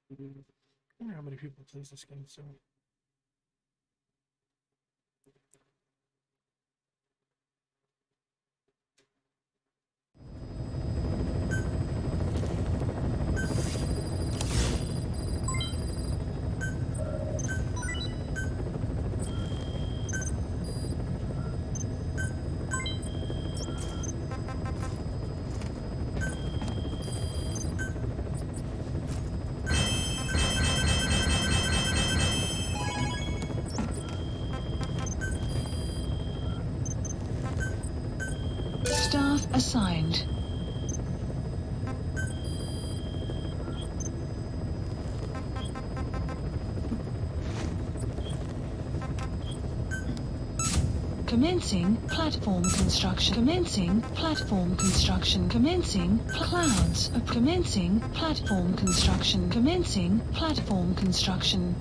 I wonder how many people plays this game, so. Staff assigned. Commencing platform construction. Commencing platform construction. Commencing clouds. Commencing platform construction. Commencing platform construction.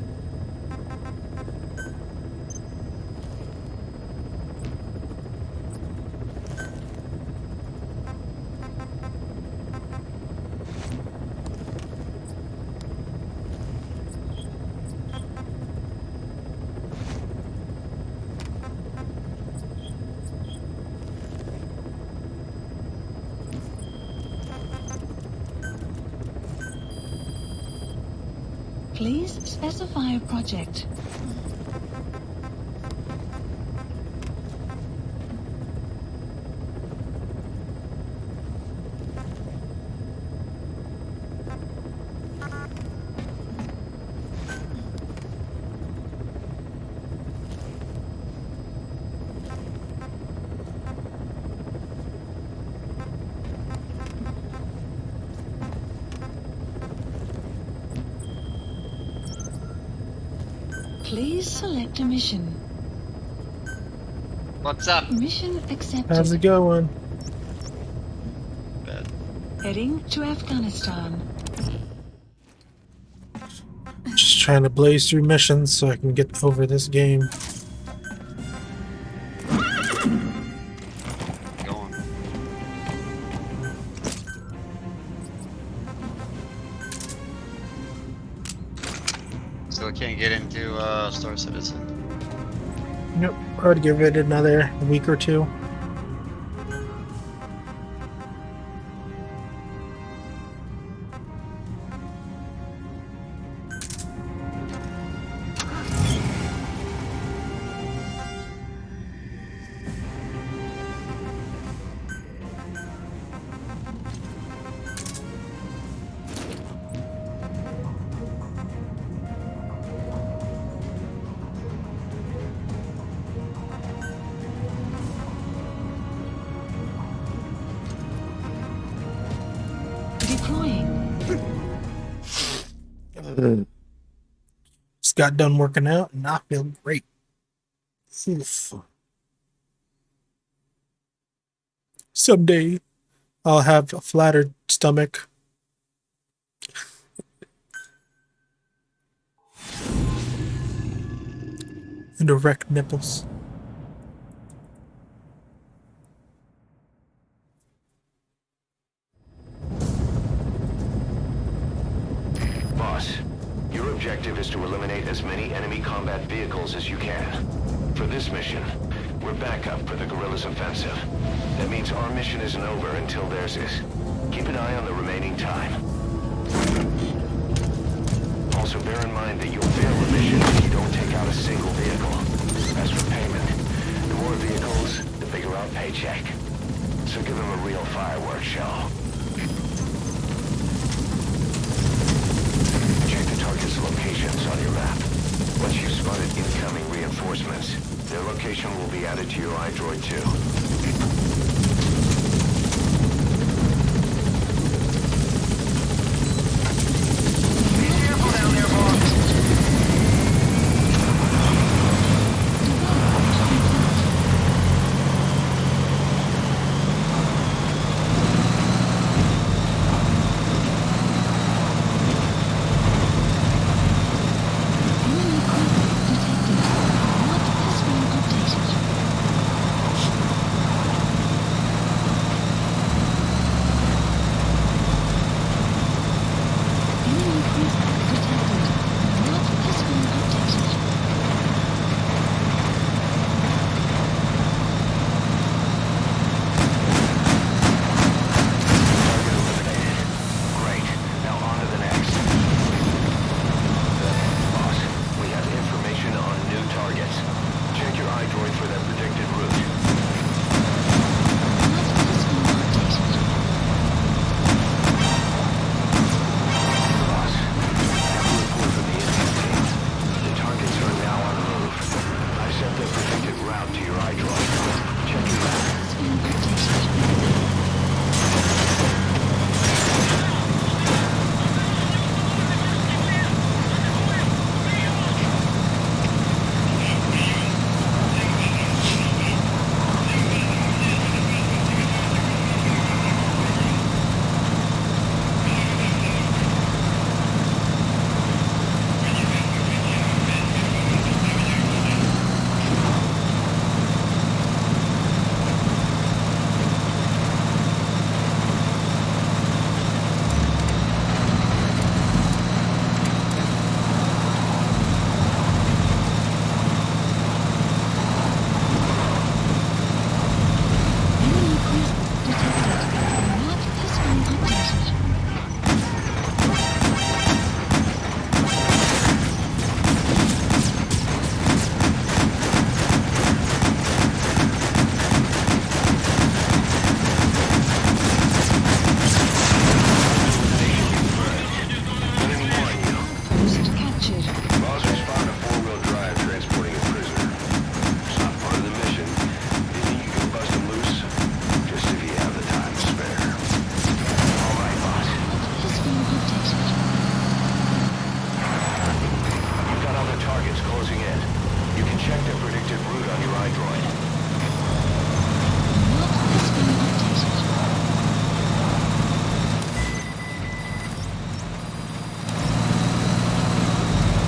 Please specify a project. Please select a mission. What's up? Mission accepted. How's it going? Bad. Heading to Afghanistan. Just trying to blaze through missions so I can get over this game. Going. Still can't get into Star Citizen. Yep, I would give it another week or two. Just got done working out and I feel great. Oof. Someday I'll have a flattered stomach. And erect nipples. Boss, your objective is to eliminate as many enemy combat vehicles as you can. For this mission, we're backup for the guerrillas' offensive. That means our mission isn't over until theirs is. Keep an eye on the remaining time. Also bear in mind that you'll fail the mission if you don't take out a single vehicle. As for payment, the more vehicles, the bigger our paycheck. So give them a real fireworks show. Check the target's locations on your map. Once you've spotted incoming reinforcements, their location will be added to your iDroid 2.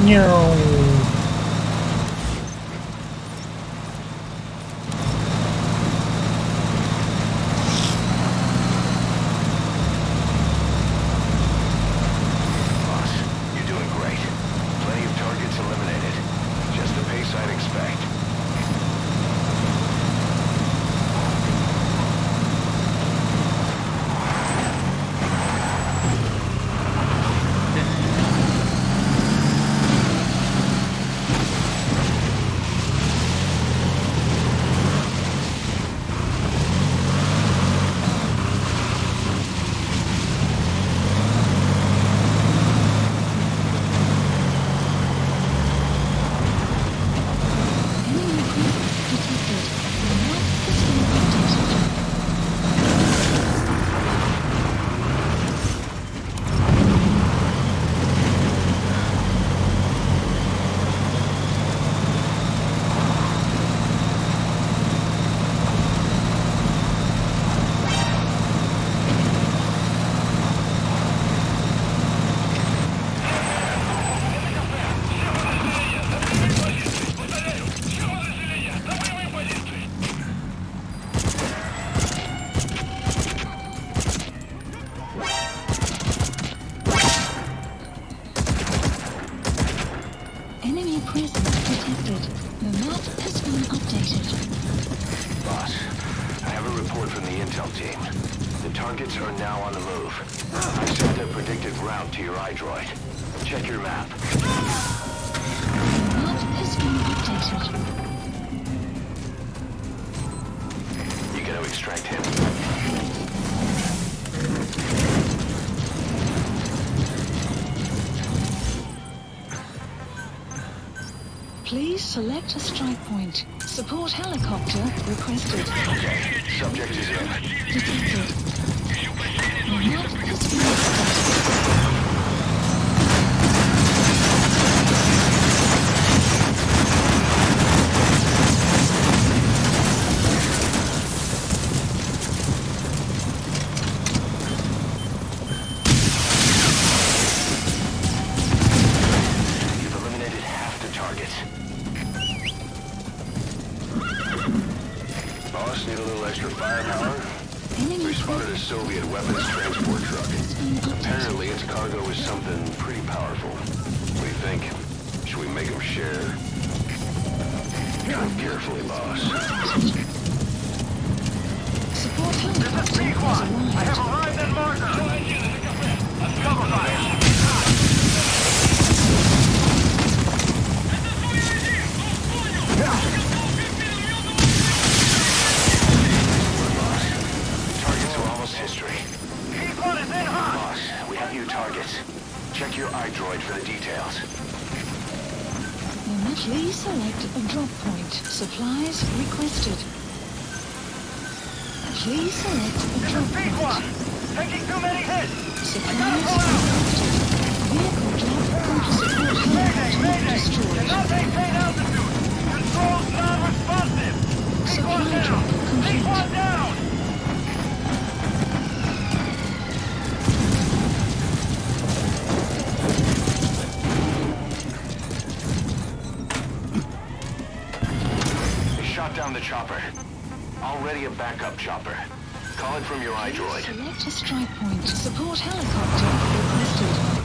No. Boss, you're doing great. Plenty of targets eliminated. Just the pace I'd expect. Enemy presence detected. The map has been updated. Enemy presence detected. The map has been updated. Boss, I have a report from the intel team. The targets are now on the move. I sent their predicted route to your iDroid. Check your map. The map has been updated. You gonna extract him? Please select a strike point. Support helicopter requested. Okay, subject is in. Detected. The map has been updated. You've eliminated half the targets. Boss, need a little extra firepower? Enemy We spotted a presence Soviet weapons transport truck. has been updated. Apparently its cargo is something pretty powerful. What do you think? Should we make them share? Drive carefully, boss. Support helicopter has arrived. arrived at marker. Cover fire. Targets are almost history. Boss, we have new targets. Check your iDroid for the details. Please select a drop point. Supplies requested. Please select a drop point. Taking too many hits! Supplies requested. Vehicle drop from support helicopter destroyed. maintain altitude! Controls non-responsive! Supply drop complete. down! They shot down the chopper. Already a backup chopper. Call it from your iDroid. Select a strike point. Support helicopter requested.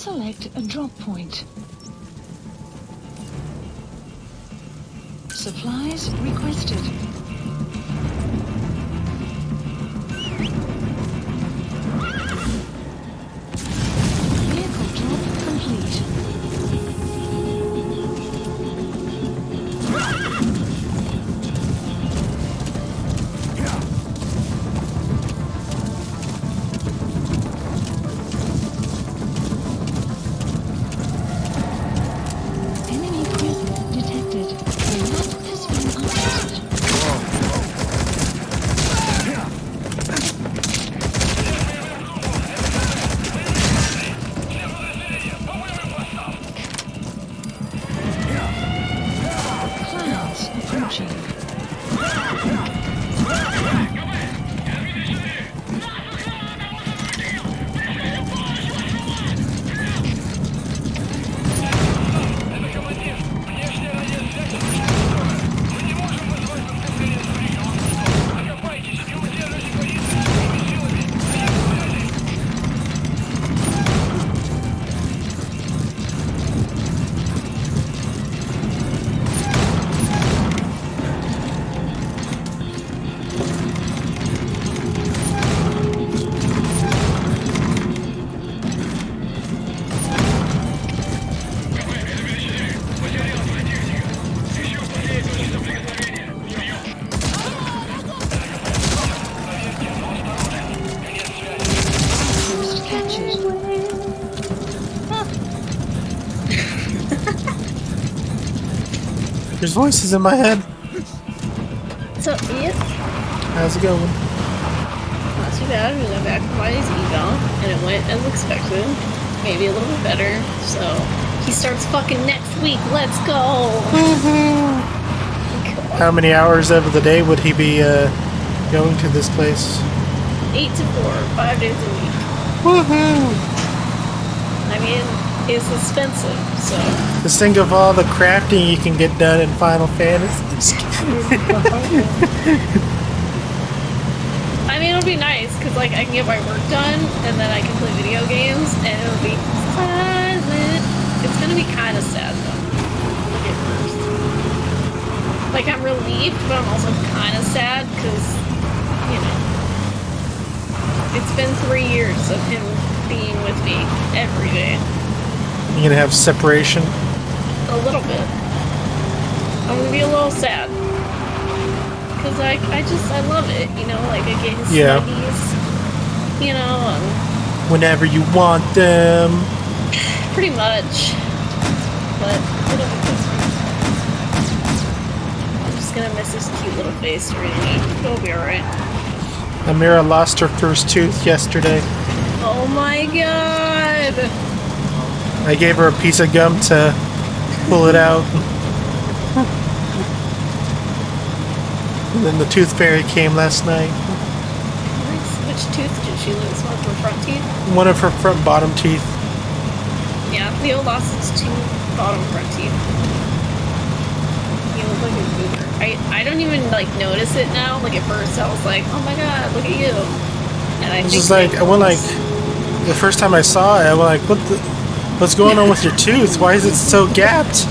select a drop point. Supplies requested. Vehicle drop complete. Enemy presence detected. The map has been updated. Clouds approaching. First captured. There's voices in my head. What's up, Ian? How's it going? Not too bad. We went back to Marty's eval, and it went as expected. Maybe a little bit better. So, he starts fucking next week. Let's go! How many hours of the day would he be going to this place? 8 to 4, 5 days a week. Woohoo! I mean, it's expensive, so... Just think of all the crafting you can get done in Final Fantasy. Just kidding. I mean, it'll be nice, because, like, I can get my work done, and then I can play video games, and it'll be silent. It's gonna be kind of sad, though. Like, at first. Like, I'm relieved, but I'm also kind of sad, because, you know, it's been 3 years of him being with me every day. You're gonna have separation. A little bit. I'm gonna be a little sad. Because I love it, you know, like, I get his snuggies, you know, and... Whenever you want them. Pretty much. But it'll be good. I'm just gonna miss his cute little face, really. It'll be alright. Amira lost her first tooth yesterday. Oh my god! I gave her a piece of gum to pull it out. And then the tooth fairy came last night. Nice. Which tooth did she lose? One of her front teeth? One of her front bottom teeth. Yeah, Theo lost his two bottom front teeth. He looked like a goober. I don't even, like, notice it now. Like, at first I was like, oh my god, look at you. And I It's think just like, I went like, the first time I saw it, I went like, what's going on with your tooth? Why is it so gapped?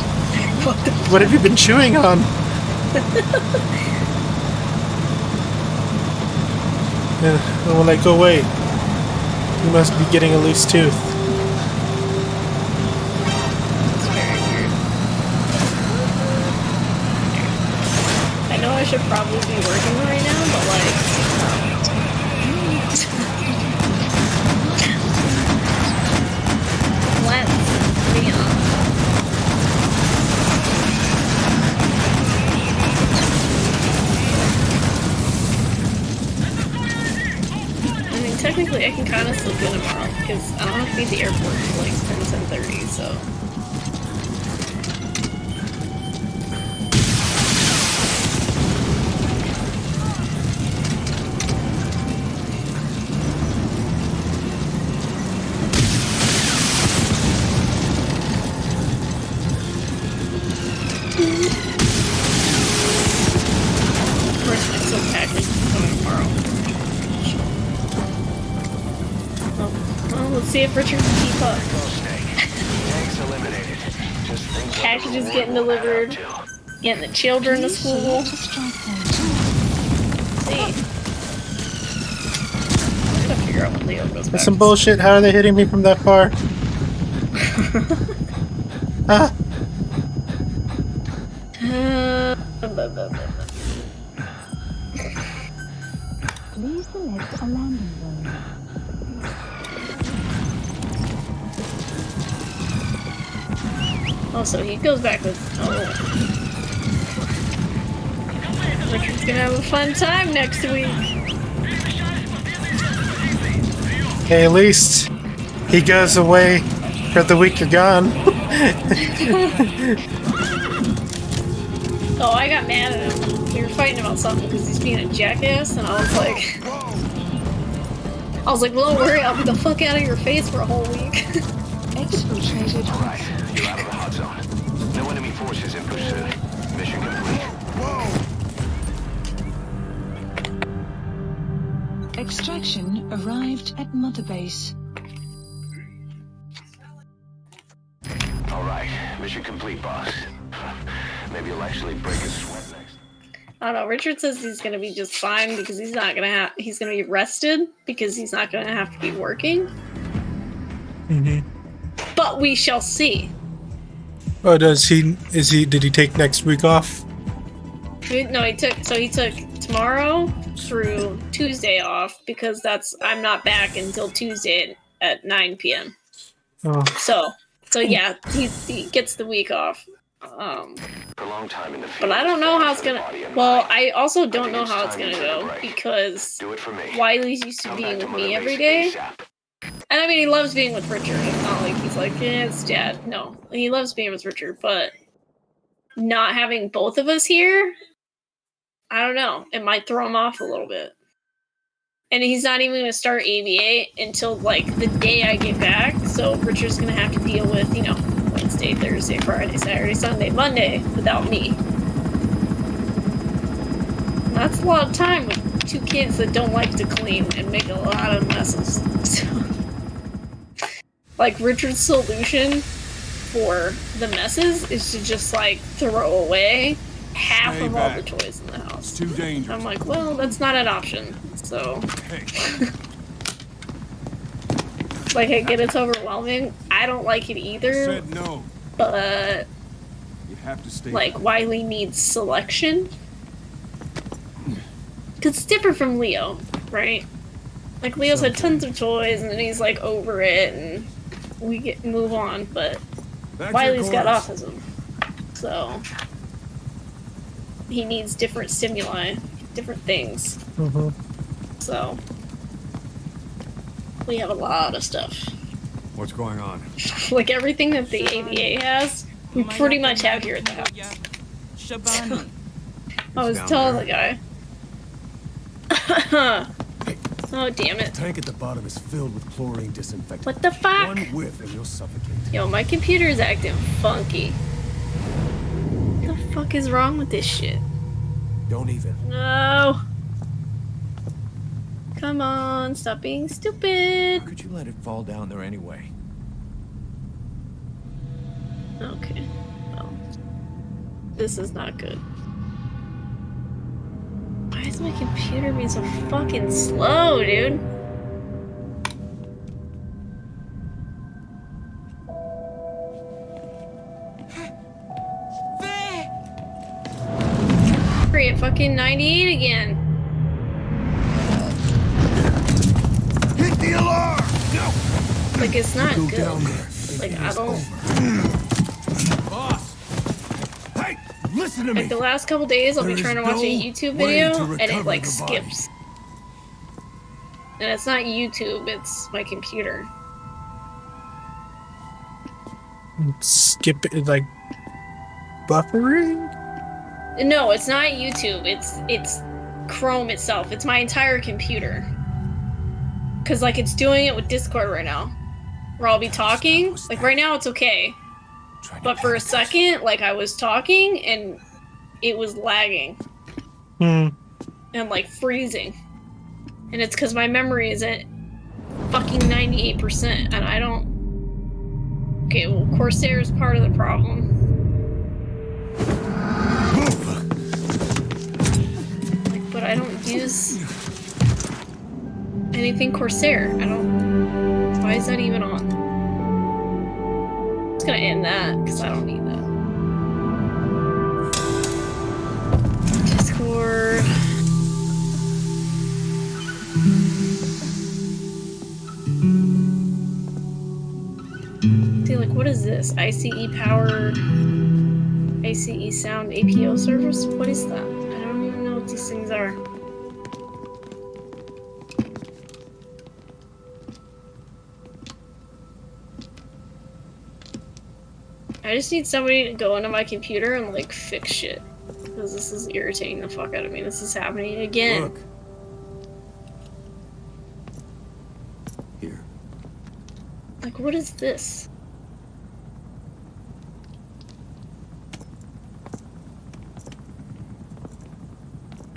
What have you been chewing on? And I went like, oh wait, you must be getting a loose tooth. It's very weird. I know I should probably be working right now, but like... Let's be honest. I mean, technically I can kind of slip in tomorrow, because I don't have to be at the airport until like 10:30, so... Of course, my silk package is coming tomorrow. Well, let's see if Richard can keep up. packages getting delivered, getting the children to school. See. I'm gonna figure out when Leo goes back. That's some bullshit. How are they hitting me from that far? Ah! Please select a landing zone. Also, he goes back with. Oh. Richard's gonna have a fun time next week. Hey, at least he goes away for the week you're gone. Oh, I got mad at him. We were fighting about something because he's being a jackass, and I was like, well, don't worry, I'll be the fuck out of your face for a whole week. Exfiltrated. Alright, you're out of the hot zone. No enemy forces in pursuit. Mission complete. Extraction arrived at Mother Base. Alright, mission complete, boss. Maybe you'll actually break a sweat next. I don't know. Richard says he's gonna be just fine because he's not gonna have. He's gonna be rested because he's not gonna have to be working. But we shall see. Oh, does he? Is he? Did he take next week off? No, he took tomorrow through Tuesday off because I'm not back until Tuesday at 9 p.m. Oh, So yeah, he gets the week off. For a long time in the field, But I don't know how it's gonna. Well, I also don't know it's how it's time gonna you took a go break. because do it for me. Wiley's used to Come being back to with Mother me every Base day. ASAP. And I mean, he loves being with Richard. It's not like he's like, it's dad. No, he loves being with Richard, but not having both of us here, I don't know. It might throw him off a little bit. And he's not even going to start ABA until like the day I get back. So Richard's going to have to deal with, Wednesday, Thursday, Friday, Saturday, Sunday, Monday without me. That's a lot of time with two kids that don't like to clean and make a lot of messes. So. Like, Richard's solution for the messes is to just, like, throw away half Stay of back. all the toys in the house. It's too dangerous. I'm like, well, that's not an option. So, Hey, like, I get it's overwhelming. I don't like it either, said no. but, You have to stay. like, Wiley needs selection. Because it's different from Leo, right? Like, Leo's had tons of toys, and then he's, like, over it, and we move on, but Back to Wiley's your got quarters. autism, so he needs different stimuli, different things. So we have a lot of stuff. What's going on? Like everything that the ABA has, we pretty much have here at the house. Shabani. I was down telling there. the guy. Oh, damn it. Tank at the bottom is filled with chlorine disinfectant. What the fuck? One whiff and you'll suffocate. Yo, my computer's acting funky. What the fuck is wrong with this shit? Don't even. No. Come on, stop being stupid. How could you let it fall down there anyway? Okay. Well, this is not good. Why is my computer being so fucking slow, dude? Free at fucking 98 again. Hit the alarm! No! Like, it's not Go good. down there. Like, I don't... Boss! Hey! Listen to me! Like, the last couple days, I'll be There trying to is watch a no YouTube way video, to and it, recover like, the body. skips. And it's not YouTube, it's my computer. skip it, like buffering. No, it's not YouTube. It's Chrome itself. It's my entire computer. Cause like it's doing it with Discord right now, where I'll be talking. Like right now, it's okay. But for a second, like I was talking and it was lagging and like freezing, and it's because my memory is at fucking 98%, and I don't. Okay, well, Corsair is part of the problem. use anything Corsair. I don't. Why is that even on? I'm just gonna end that because I don't need that. Discord. See, like, what is this? ICE power, ICE sound APO service? What is that? I don't even know what these things are. I just need somebody to go into my computer and, like, fix shit. Because this is irritating the fuck out of me. This is happening again. Look. Here. Like, what is this?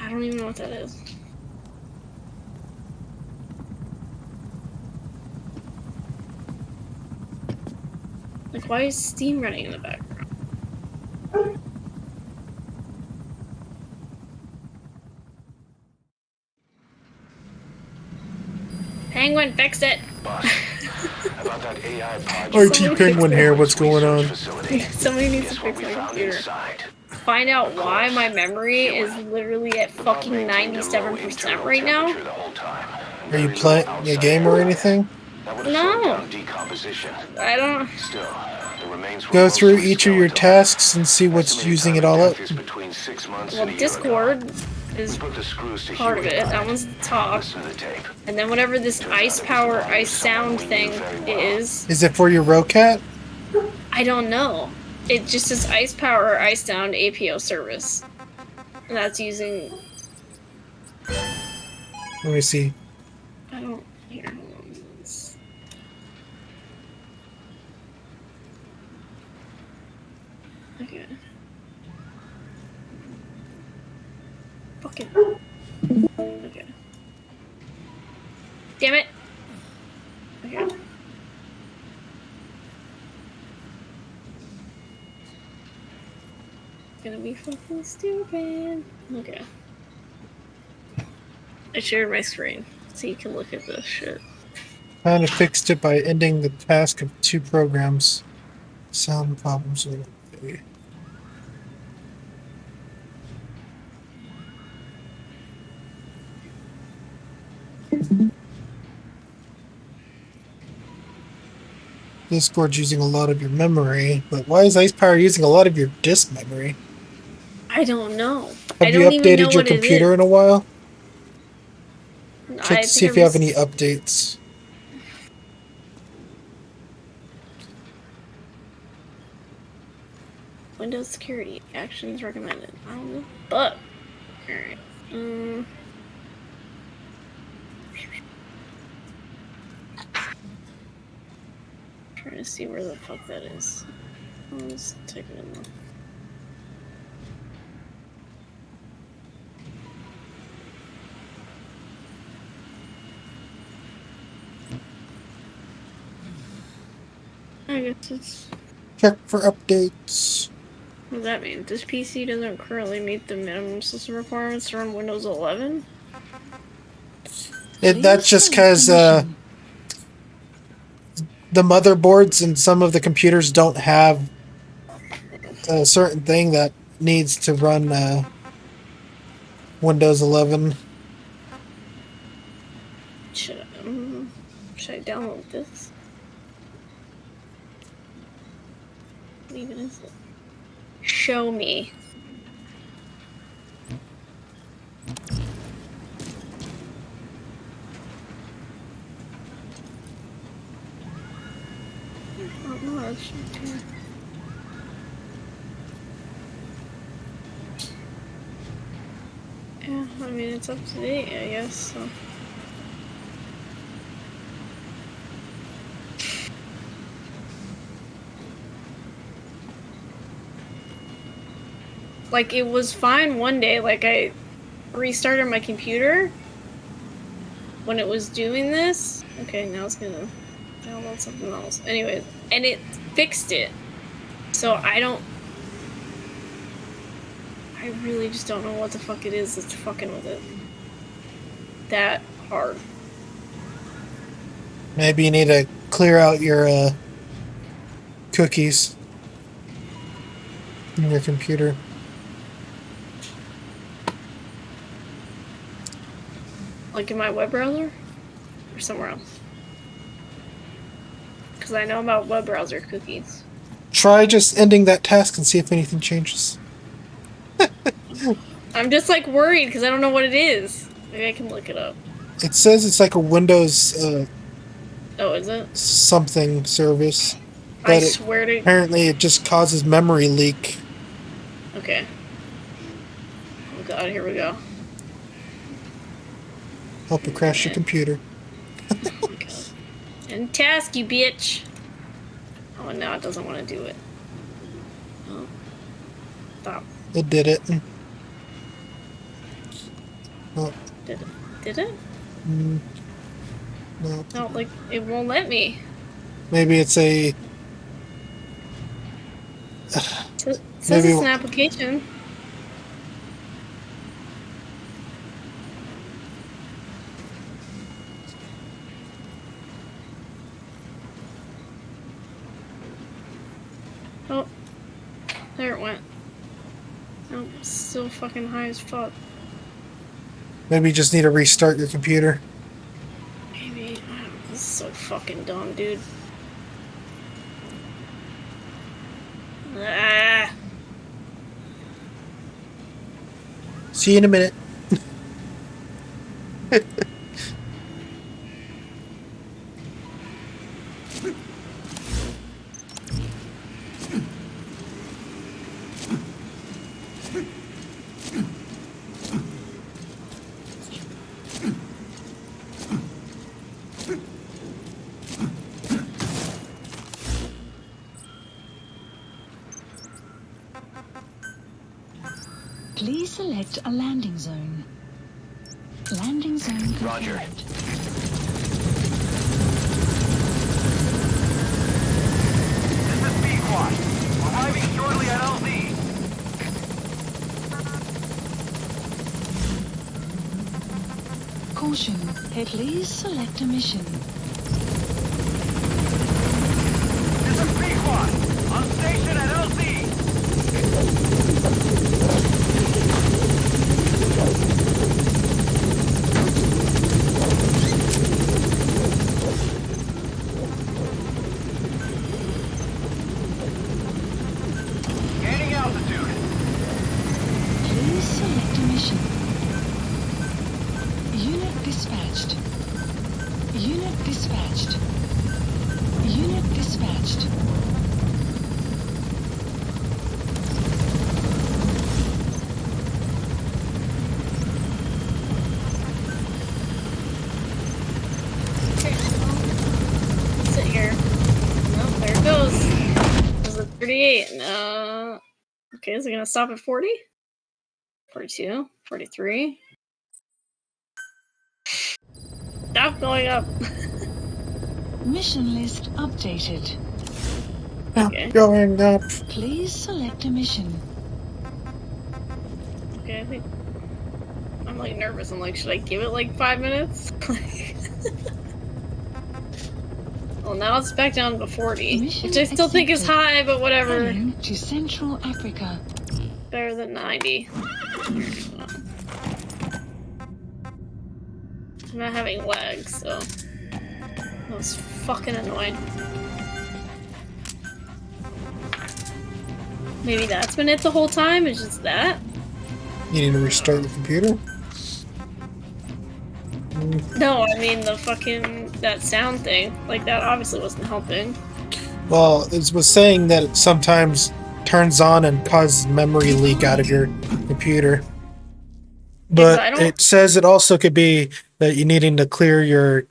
I don't even know what that is. Like, why is Steam running in the background? Penguin, fix it! Boss, about that AI pod. RT Penguin here, what's going on? Somebody needs to fix my computer. Find out why my memory is literally at fucking 97% right now. Are you playing a game or anything? No. I don't. Go through each of your tasks and see what's using it all up. Well, Discord is part of it. That one's the top. And then whatever this ice power, ice sound thing is. Is it for your Rocat? I don't know. It just says ice power, ice sound, APO service. And that's using. Let me see. I don't. Here, hold on. Okay. Fucking. Okay. Damn it! Okay. It's gonna be fucking stupid. Okay. I shared my screen so you can look at this shit. Kind of fixed it by ending the task of 2 programs. Sound problems. Okay. Discord's using a lot of your memory, but why is Ice Power using a lot of your disk memory? I don't know. Have you updated your computer in a while? Check to see if you have any updates. Windows security actions recommended. I don't know. But alright. Trying to see where the fuck that is. I'll just type it in there. I guess it's. Check for updates. What does that mean? This PC doesn't currently meet the minimum system requirements to run Windows 11? That's just because the motherboards and some of the computers don't have a certain thing that needs to run Windows 11. Should I download this? What even is it? Show me. Oh, no, that shouldn't be. Yeah, I mean, it's up to date, I guess, so. Like, it was fine one day, like, I restarted my computer when it was doing this. Okay, now it's gonna download something else. Anyways, and it fixed it. So I really just don't know what the fuck it is that's fucking with it. that hard. Maybe you need to clear out your cookies in your computer. Like in my web browser? Or somewhere else? Because I know about web browser cookies. Try just ending that task and see if anything changes. I'm just like worried because I don't know what it is. Maybe I can look it up. It says it's like a Windows Oh, is it? something service. I But swear to... apparently it just causes memory leak. Okay. Oh god, here we go. Help you crash your computer. Oh my god. And task, you bitch! Oh, now it doesn't want to do it. Oh. Stop. It did it. Oh. Did it? Did it? No. No, like, it won't let me. Maybe it's a... It says Maybe it's an application. Oh. There it went. Oh, it's still fucking high as fuck. Maybe you just need to restart your computer. Maybe. I don't know. This is so fucking dumb, dude. Ah. See you in a minute. Please select a landing zone. Landing zone confirmed. Roger. This is B-Quad. Arriving shortly at LZ. Caution. Please select a mission. This is B-Quad. On station at LZ. Gaining altitude. Please select a mission. Unit dispatched. Unit dispatched. Unit dispatched. Sit here. Nope, there it goes. Is it 38? No. Okay, is it gonna stop at 40? 42? 43? Stop going up! Mission list updated. Okay. Going up. Please select a mission. Okay, I think... I'm like nervous. I'm like, should I give it like 5 minutes? Well, now it's back down to 40. Mission Which I still think is accepted. high, but whatever. Heading to Central Africa. Better than 90. I'm not having lag, so... I was fucking annoyed. Maybe that's been it the whole time? It's just that? You need to restart the computer? No, I mean the fucking... that sound thing. Like, that obviously wasn't helping. Well, it was saying that it sometimes turns on and causes memory leak out of your computer. Because I But don't- it says it also could be that you're needing to clear your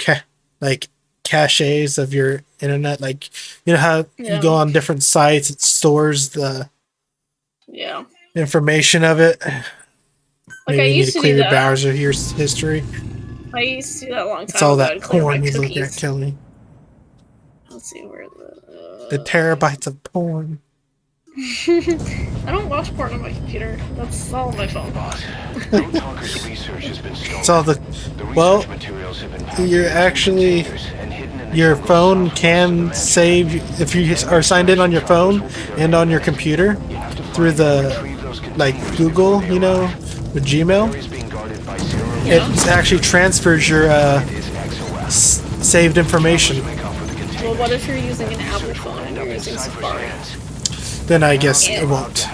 caches of your internet. Like, you know how Yeah. you go on different sites, it stores the Yeah. information of it. Like, Maybe I you need used to to clear do your that. browser history. I used to do that a long time It's all ago. that I'd clear my porn you look cookies. at, Kelly. Let's see where The terabytes of porn. I don't watch porn on my computer. That's all on my phone. Boss, Code Talker's research has been stolen. It's all the The well. research materials have been packaged You're in actually containers and hidden in the your jungle phone southwest of the can mansion. save if you are signed in on your phone and on your computer through the like Google, you know, with Gmail. It actually transfers your saved information. Well, what if you're using an Apple phone and you're using Safari? Then I guess it won't.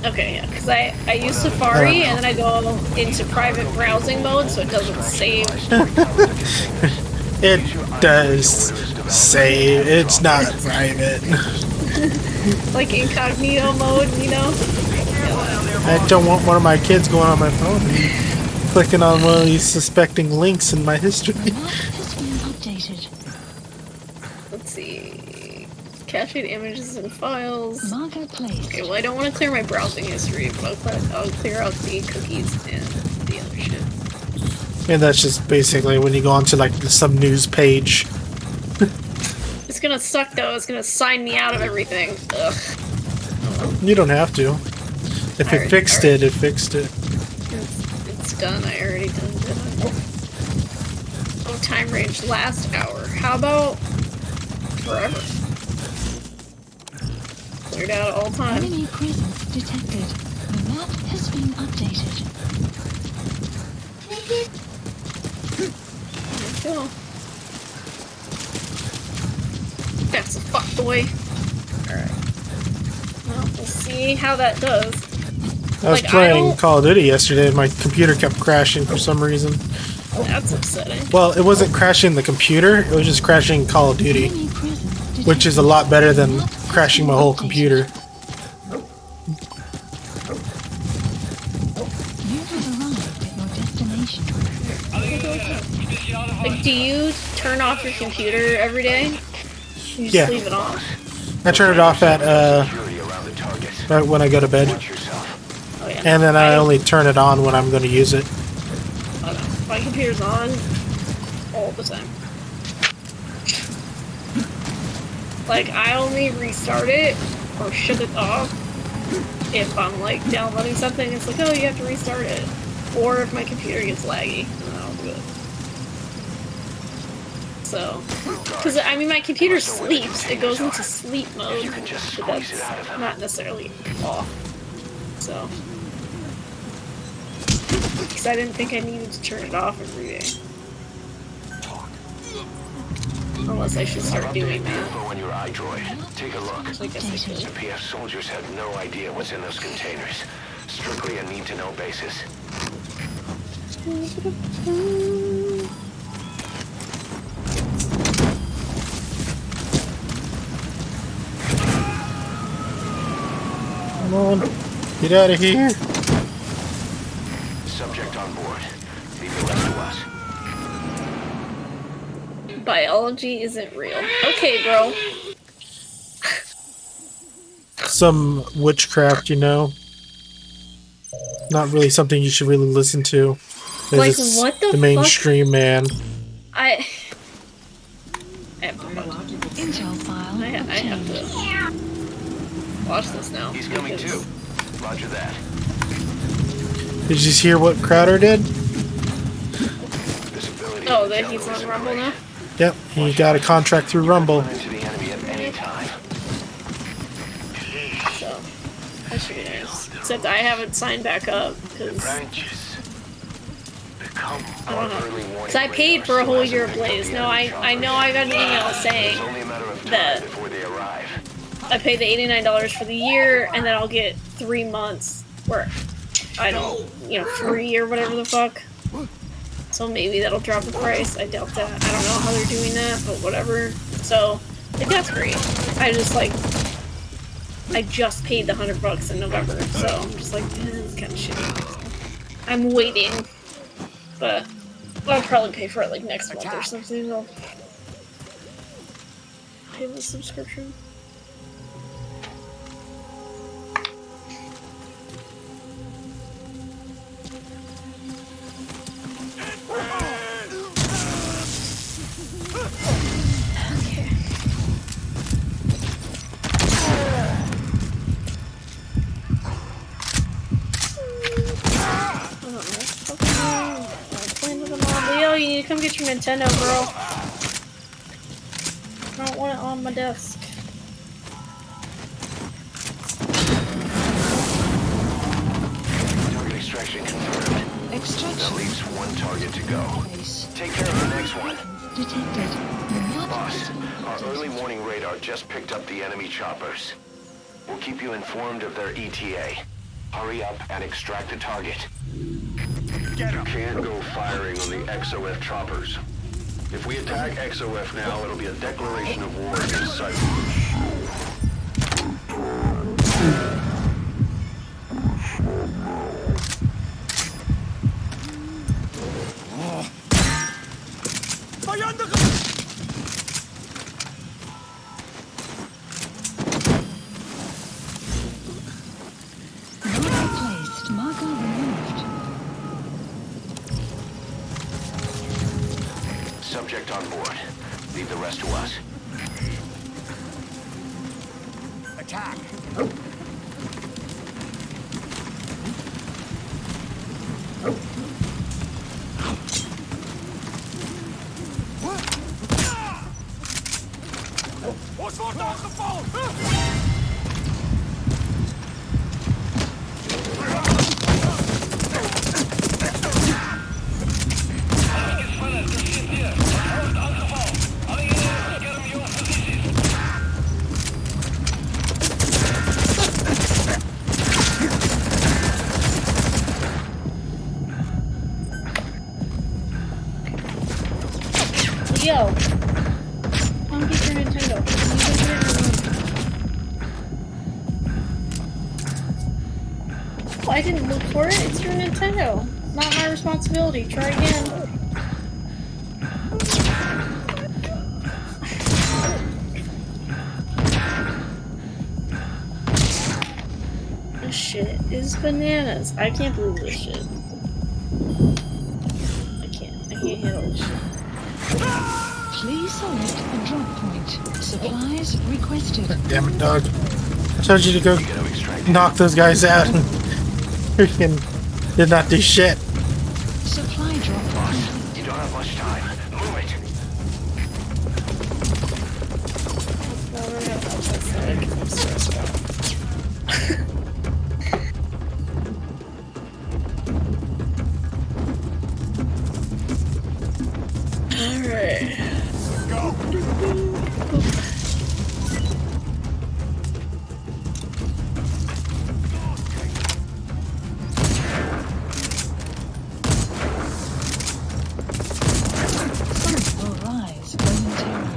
Okay, yeah, because I use Safari and then I go into private browsing mode, so it doesn't save. It does save. It's not private. Like incognito mode, you know? I don't want one of my kids going on my phone and clicking on one of these suspecting links in my history. Map has been updated. Let's see. Caching images and files. Marker placed. Okay, well, I don't want to clear my browsing history, but I'll clear out the cookies and the other shit. And that's just basically when you go onto like some news page. It's gonna suck though. It's gonna sign me out of everything. Ugh. You don't have to. If it fixed it, it fixed it. It's done. I already done it. Oh, time range last hour. How about forever? Cleared out all time. Enemy presence detected. The map has been updated. There we go. That's a fuck boy. Alright. Well, we'll see how that does. I was playing Call of Duty yesterday and my computer kept crashing for some reason. That's upsetting. Well, it wasn't crashing the computer, it was just crashing Call of Duty, which is a lot better than crashing my whole computer. You have arrived at your destination. Like, do you turn off your computer every day? You just Yeah. leave it off? I turn it off at right when I go to bed. Oh, yeah. And then I only turn it on when I'm going to use it. Oh, no. My computer's on all the time. Like, I only restart it or shut it off if I'm, like, downloading something. It's like, oh, you have to restart it. Or if my computer gets laggy, then I'll do it. So, because, I mean, my computer sleeps. It goes into sleep mode, but that's not necessarily off. So, because I didn't think I needed to turn it off every day. Unless I should start doing that. Info on your iDroid. Take a look. So I guess I could. PF soldiers have no idea what's in those containers. Strictly a need-to-know basis. Come on, get out of here. Subject on board. Leave the rest to us. Biology isn't real. Okay, bro. Some witchcraft, you know. Not really something you should really listen to. Like, It's what the the fuck? mainstream, man. I have to Intel file I have to watch this now. He's coming because- too. Roger that. Did you just hear what Crowder did? Visibility Oh, of the that jungle he's on isn't Rumble great. now? Yep, he got a contract through Rumble. Run into the enemy at any time. So, that should be nice. Except I haven't signed back up, because Branches become I don't know. early warning Because I paid for a whole year of Blaze. No, I know I got an email saying It's only a matter of time that before they arrive. I pay the $89 for the year, and then I'll get 3 months where I don't, free or whatever the fuck. So maybe that'll drop the price. I doubt that. I don't know how they're doing that, but whatever. So, like, that's great. I just paid the $100 in November, so I'm just like, it's kind of shitty. I'm waiting, but I'll probably pay for it like next month or something. I'll pay the subscription. Okay. come get your Nintendo, bro. I don't want it on my desk. Target extraction confirmed. That Extraction. leaves one target to go. Base Take care of the next one. detected. Not Boss, our early warning radar just picked up the enemy choppers. We'll keep you informed of their ETA. Hurry up and extract the target. You can't go firing on the XOF choppers. If we attack XOF now, it'll be a declaration of war against Cypher. marker placed. Marker removed. Subject on board. Leave the rest to us. Attack! Yo, come get your Nintendo. Can you go get it or no? Well, I didn't look for it. It's your Nintendo. Not my responsibility. Try again. This shit is bananas. I can't believe this shit. I can't handle this shit. Please select a drop point. Supplies requested. Damn it, dog. I told you to go knock those guys out and freaking did not do shit. Supply drop. Boss, you don't have much time. Move it! No, we're not outside. I'm stressed out. Alright. Sun will rise momentarily.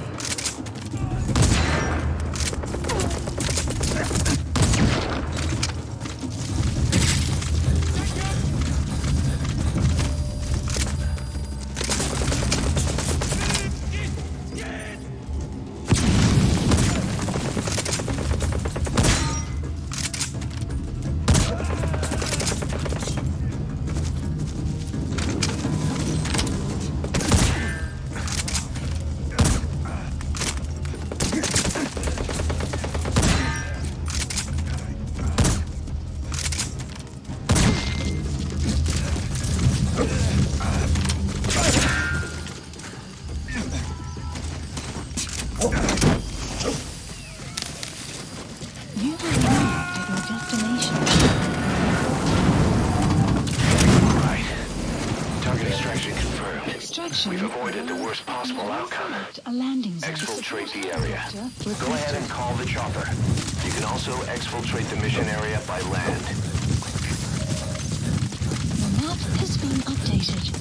You have arrived at your destination. Right. Target extraction confirmed. Extraction. We've avoided the worst possible outcome. A landing zone. Exfiltrate the area. Requested. Go ahead and call the chopper. You can also exfiltrate the mission area by land. The map has been updated.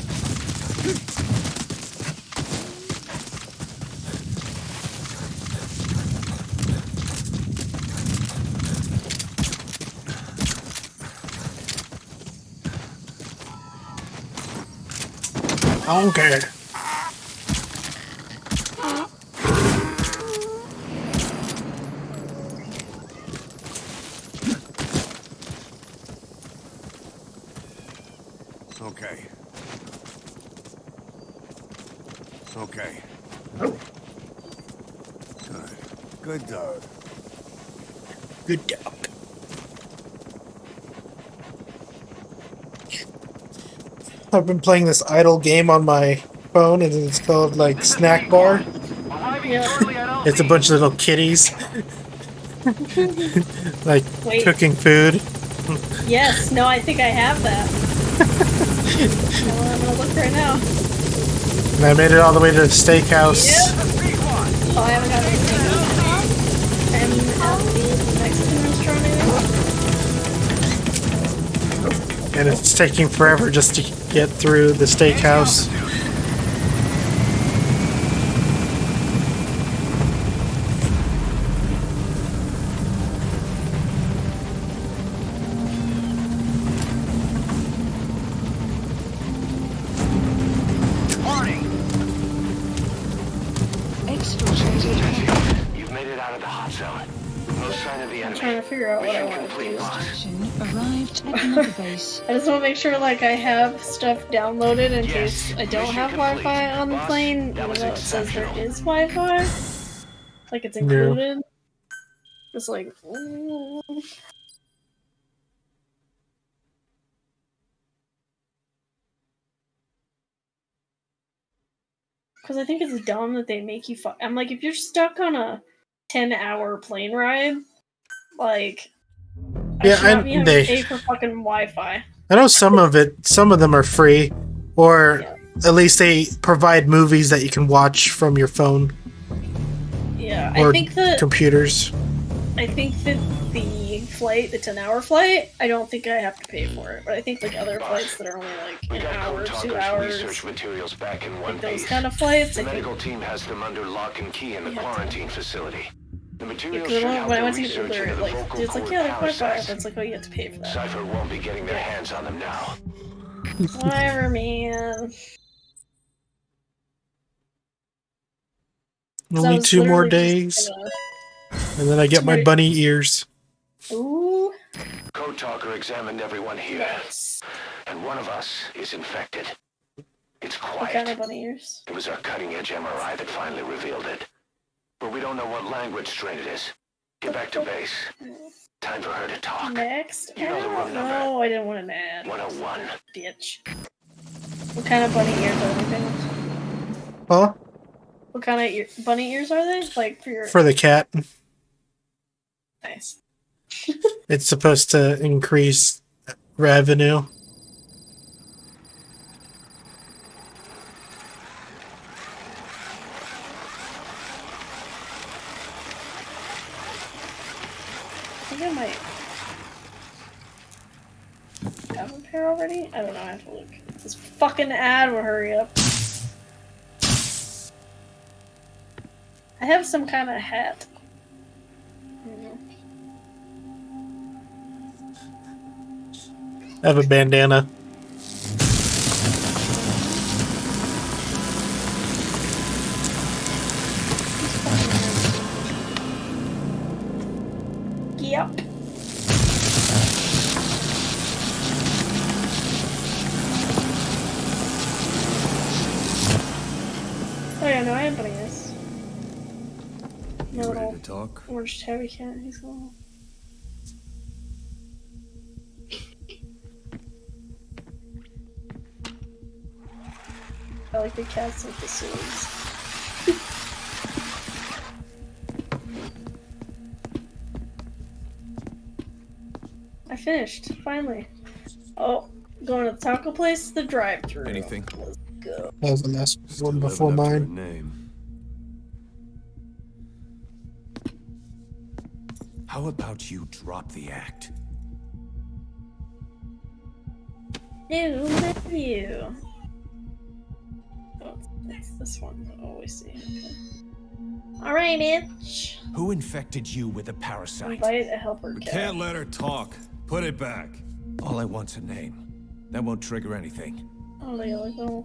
I don't care. Okay. Okay. Good. Good dog. Good dog. I've been playing this idle game on my phone, and it's called like snack bar. Yeah. It's a bunch of little kitties, like Wait. cooking food. Yes. No, I think I have that. I'm gonna look right now. And I made it all the way to the steakhouse. Yep. Oh, I haven't got anything. Mexican restaurant either. And it's taking forever just to get through the steakhouse. You've made it out of the hot zone. No sign of the enemy. Trying to figure out what I Mission want to complete, do. boss. Arrived at another base. I just want to make sure like I have stuff downloaded in Yes, case I don't mission have complete. Wi-Fi on the Boss, plane, that even was though it says there exceptional. is Wi-Fi. Like it's Yeah. included. It's like. Because I think it's dumb that they make you. I'm like, if you're stuck on a 10-hour plane ride, like, I Yeah, should not and be having they- to pay for fucking Wi-Fi. I know some of them are free, or Yeah. at least they provide movies that you can watch from your phone Yeah, or I think that the flight, the 10-hour flight, I don't think I have to pay for it. But I think like other flights that are only like We an got hour, code 2 talkers' hours, research materials back in one like those piece. kind of flights. The I think medical team has them under lock and key in the You have to- quarantine facility. The materials because should help when I the went to get research Uber, into the like vocal it's like cord yeah, they're power quite far. sites. It's like oh, you have to pay for that. Cypher won't be getting their hands on them now. Whatever, man. So I only was 2 more literally just days, gonna- and then I get my Sorry. bunny ears. Ooh. Code Talker examined everyone here, Nice. and one of us is infected. It's What quiet. kind of bunny ears? It was our cutting-edge MRI that finally revealed it. But we don't know what language strain it is. Get back to base. Time for her to talk. Next? You know the room number. No, I didn't want an ad. 101. Bitch. What kind of bunny ears are they? Things? Huh? What kind of bunny ears are they? Like for your For the cat. nice. It's supposed to increase revenue. I think I might have a pair already. I don't know. I have to look. This fucking ad will hurry up. I have some kind of hat. I have a bandana. Yep. Oh yeah, no, I have bunny ears. You No ready little to talk? orange tabby cat. He's little. I like the cats with the swords. I finished, finally. Oh, going to the taco place, the drive-thru. Anything? Let's go. That was the last Still one living before up to her mine. name. How about you drop the act? New menu. Oh, it's this one. Oh, I see. Okay. Alright, bitch. Who infected you with a parasite? Invite a helper We cat. can't let her talk. Put it back. All I want's a name. That won't trigger anything. Oh, they like oh.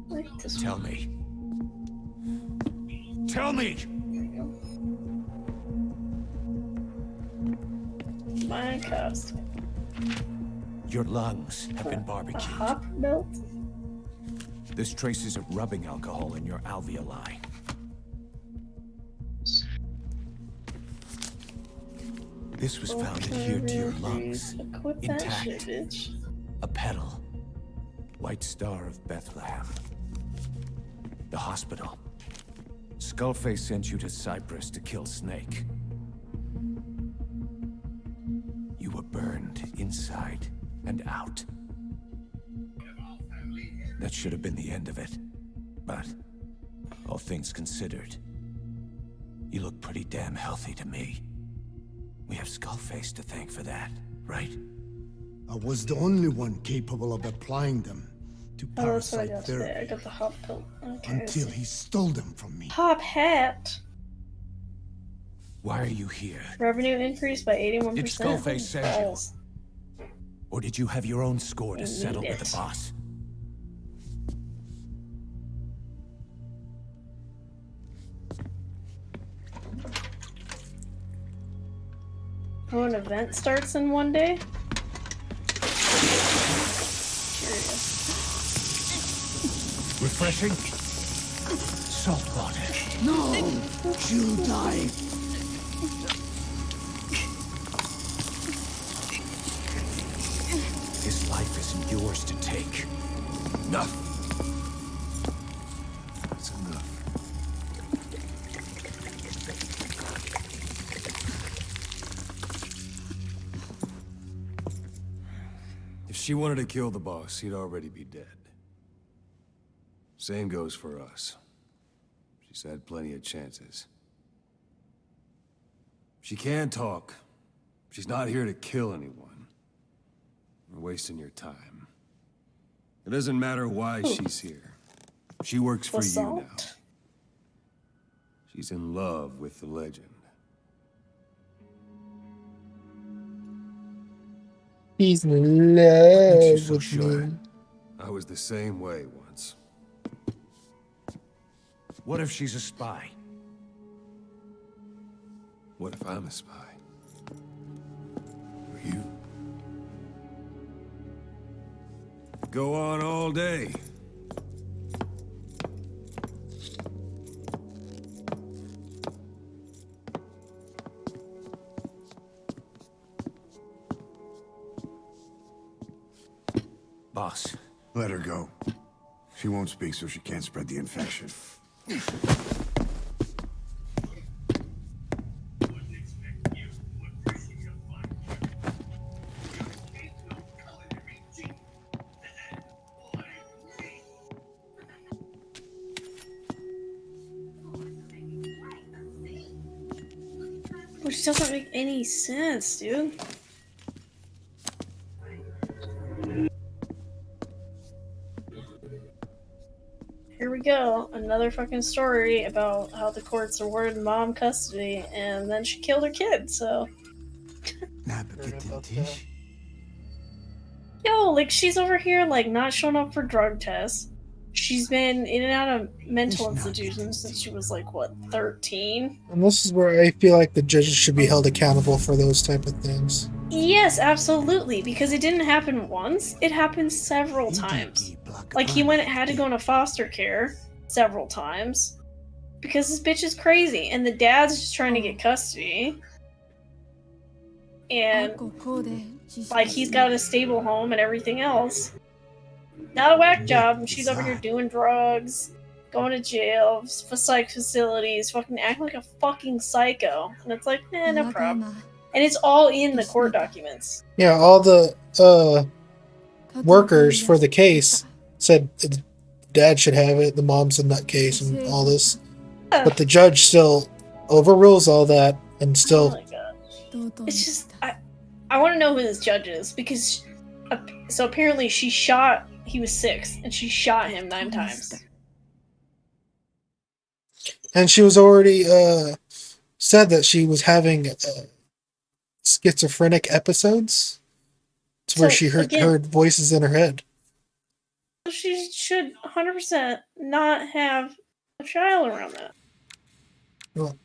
Like this Tell me. Tell me! one. My costume. Your lungs have been A barbecued. hop belt? There's traces of rubbing alcohol in your alveoli. This was found adhered to your lungs. Equip that shit, Intact. bitch. A petal. White Star of Bethlehem. The hospital. Skullface sent you to Cyprus to kill Snake. You were burned inside and out. That should have been the end of it. But, all things considered, you look pretty damn healthy to me. We have Skullface to thank for that, right? I was the only one capable of applying them to Oh, that's what I parasite got today. I therapy got the hop pill. Okay. until he stole them from me. Hop hat. Why are you here? Revenue increased by 81%. Did Skullface send you? Balls. Or did you have your own score to I settle need with it. the boss? Oh, an event starts in one day? Curious. Refreshing? Salt water. No! She'll die! His life isn't yours to take. Enough. That's enough. If she wanted to kill the boss, he'd already be dead. Same goes for us. She's had plenty of chances. She can talk. She's not here to kill anyone. You're wasting your time. It doesn't matter why she's here. She works for you now. Basalt? She's in love with the legend. He's in What makes you love so with sure? me. I was the same way once. What if she's a spy? What if I'm a spy? Or you? Go on all day. Boss, Let her go. She won't speak, so she can't spread the infection. Which doesn't make any sense, dude. Here we go. Another fucking story about how the courts awarded mom custody and then she killed her kid, so. Yo, like, she's over here, like, not showing up for drug tests. She's been in and out of mental institutions since she was, like, what, 13? And this is where I feel like the judges should be held accountable for those type of things. Yes, absolutely, because it didn't happen once, it happened several times. Like, he had to go into foster care several times because this bitch is crazy, and the dad's just trying to get custody. And, like, he's got a stable home and everything else. Not a whack job, and she's over here doing drugs, going to jail, for psych facilities, fucking acting like a fucking psycho. And it's like, no problem. And it's all in the court documents. Yeah, all the workers for the case said the dad should have it, the mom's a nutcase, and all this. But the judge still overrules all that and Oh still. my god. It's just, I want to know who this judge is, because, so apparently he was 6, and she shot him 9 times. And she was already said that she was having schizophrenic episodes. It's where So, she again- heard voices in her head. She should 100% not have a child around that. Well,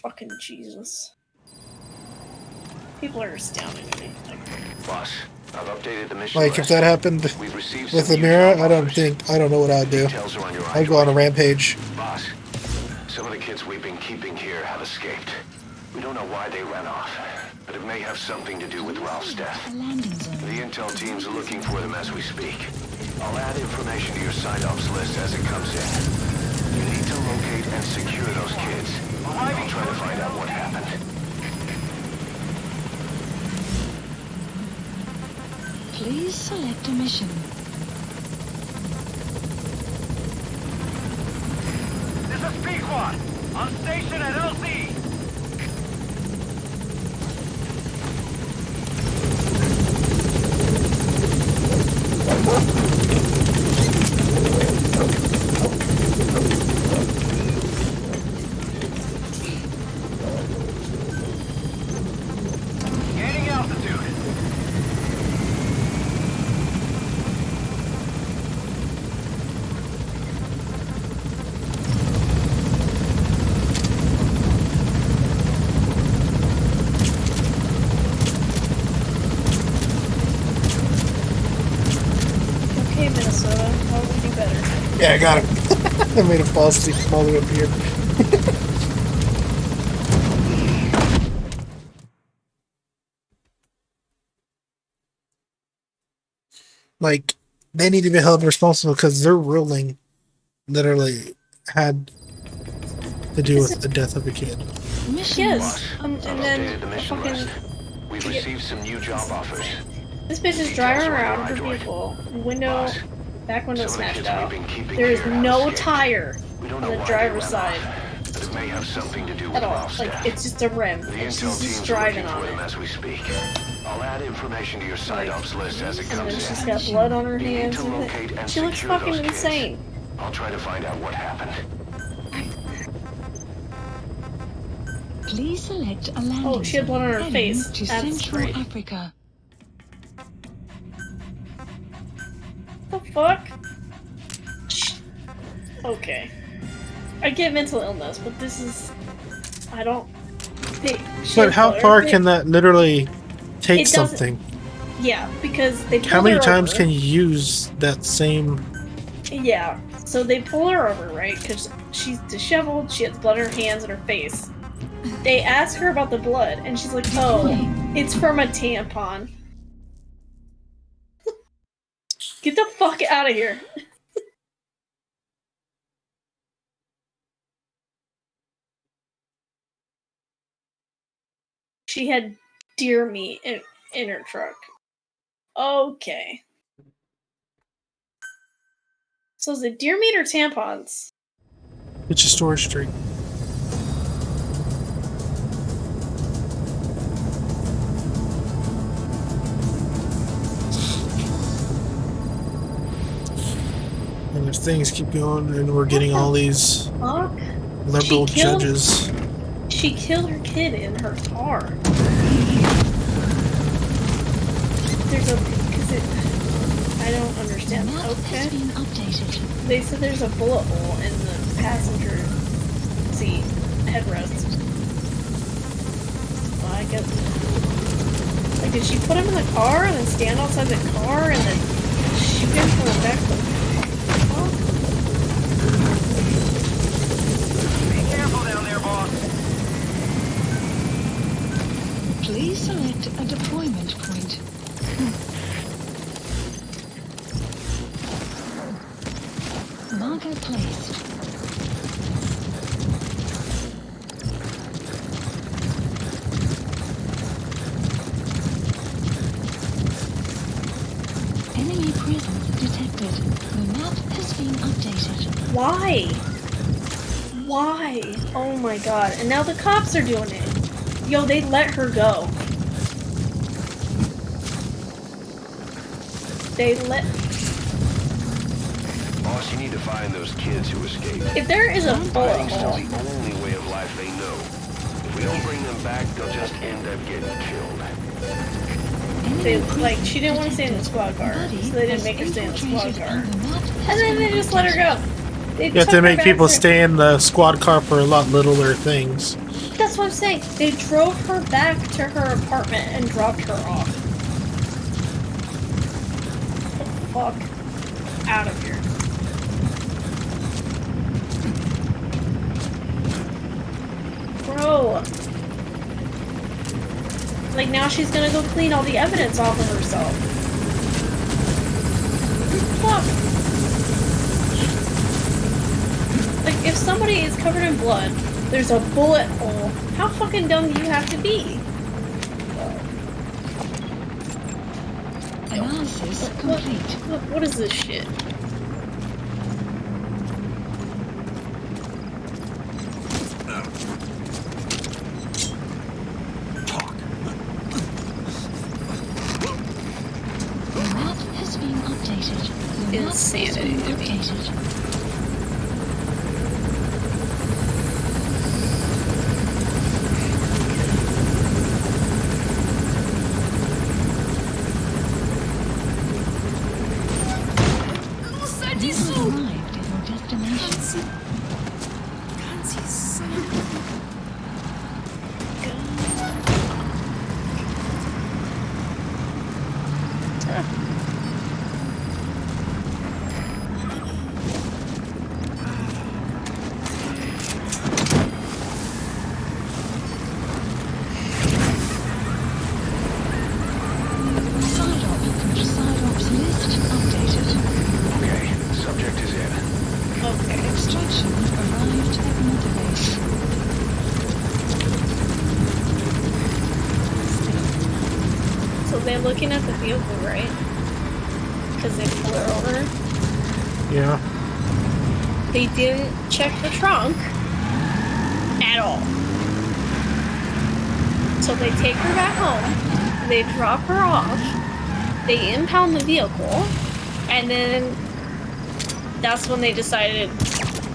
Fucking Jesus. People are astounding to me. Boss, I've updated the mission like if list. that happened We've received with some Amira, new I job offers. don't know what I'd do. Details are on your I'd go on a iDroid. rampage. Boss, some of the kids we've been keeping here have escaped. We don't know why they ran off, but it may may have something to do with Ralph's death. A landing zone. The intel team's looking for them as we speak. I'll add information to your side ops list as it comes in. You need to locate and secure those kids. I'll try to find out what happened. Please select a mission. This is Pequod, on station at LZ. Gaining altitude. Okay, Minnesota. How would we do better? Yeah, I got him. I made him fall asleep from all the way up here. Like, they need to be held responsible because their ruling literally had to do with the death of a kid. Yes. And I've then updated the mission fucking list. We've received some new job offers. this bitch is driving around with her vehicle, window, back window smashed out. There is no tire on the driver's side But it may have something to do with at all. Ralph's Like death. it's just a rim, The and intel she's team's just driving looking on for them it. as we speak. I'll add information to your side ops list as it And comes then she's in. got blood on her You need hands. to And locate and she looks secure fucking those kids. insane. I'll try to find out what happened. Please select a landing Oh, she had blood on her zone face. heading to That's Central great. Africa. The fuck? Okay. I get mental illness, but this is. I don't. But how far can that literally take It doesn't- something? Yeah, because they. How pulled many her times over. can you use that same... Yeah, so they pull her over, right? Because she's disheveled, she has blood on her hands and her face. They ask her about the blood, and she's like, oh, it's from a tampon. Get the fuck out of here. She had deer meat in her truck. Okay. So is it deer meat or tampons? It's a storage street. And if things keep going and we're getting all these Fuck. liberal She killed- judges. She killed her kid in her car. There's a... Cause it... I don't understand. Map has Okay. been updated. They said there's a bullet hole in the passenger seat headrest. Well, I guess... Like, did she put him in the car and then stand outside the car and then shoot him from the back of the car? Be careful down there, boss. Please select a deployment point. Marker placed. Enemy presence detected. The map has been updated. Why? Why? Oh my god. And now the cops are doing it. Yo, they let her go. They let... Boss, you need to find those kids who escaped. If there is a bullet Fighting's still hole... the only way of life they know. If we don't bring them back, they'll just end up getting killed. They, like, she didn't want to stay in the squad car, so they didn't make her stay in the squad car. And then they just let her go. They You have took to her make back people to- stay in the squad car for a lot littler things. That's what I'm saying. They drove her back to her apartment and dropped her off. Get the fuck out of here. Bro. Like, now she's gonna go clean all the evidence off of herself. Fuck. Like, if somebody is covered in blood, there's a bullet hole, how fucking dumb do you have to be? Analysis complete. What is this shit? The map has been updated. The Insanity map to has me. been updated. You have arrived at your destination. Side ops list updated. Okay, subject is in. Okay. Extraction arrived at Mother Base. So they're looking at the vehicle, right? Because they pulled her over. Yeah. They didn't check the trunk at all. So they take her back home, they drop her off, they impound the vehicle, and then that's when they decided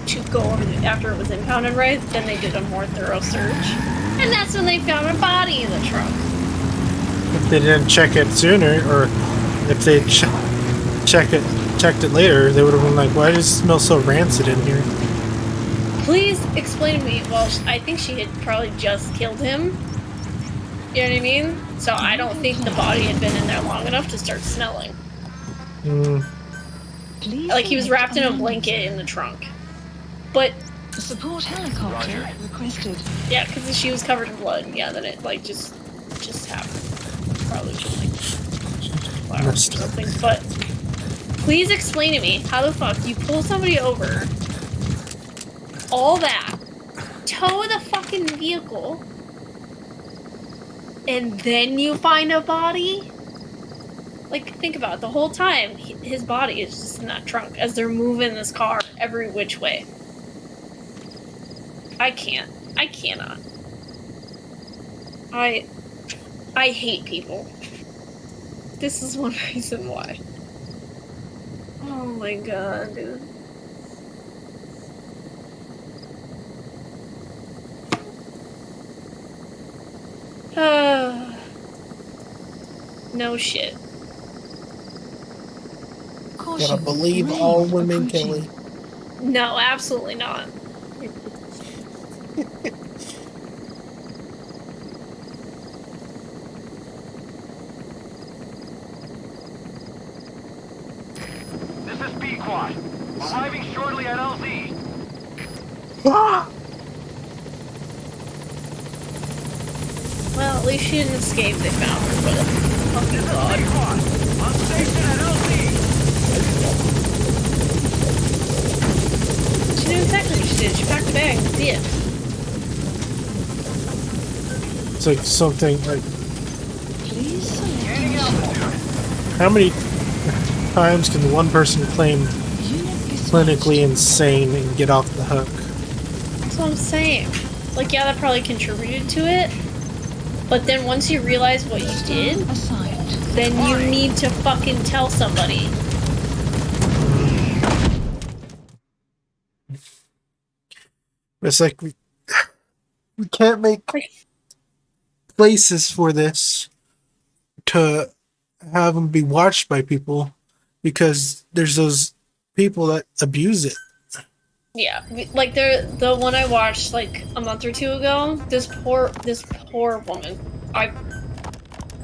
to go over after it was impounded, right? Then they did a more thorough search. And that's when they found a body in the trunk. If they didn't check it sooner, or if they checked it later, they would have been like, "Why does it smell so rancid in here?" Please explain to me. Well, I think she had probably just killed him. You know what I mean? So I don't think the body had been in there long enough to start smelling. Like he was wrapped in a blanket in the trunk. But support helicopter requested. Yeah, because she was covered in blood. Yeah, then it like just happened. Probably just like flower or something. But please explain to me how the fuck you pull somebody over, all that, tow the fucking vehicle, and then you find a body? Like, think about it. The whole time, his body is just in that trunk as they're moving this car every which way. I can't. I cannot. I hate people. This is one reason why. Oh my god, dude. No shit. Gotta believe all women, Kelly. No, absolutely not. This is B-Quad. Arriving shortly at LZ. Well, at least she didn't escape. They found her, but fucking god. B-Quad. On station at LZ. She knew exactly what she did. She packed a bag and did. It's like something like. Please How many times can one person claim clinically insane and get off the hook? That's what I'm saying. Like, yeah, that probably contributed to it. But then once you realize what you did, then you need to fucking tell somebody. It's like we can't make places for this to have them be watched by people because there's those people that abuse it. Yeah, like the one I watched like a month or two ago. This poor woman.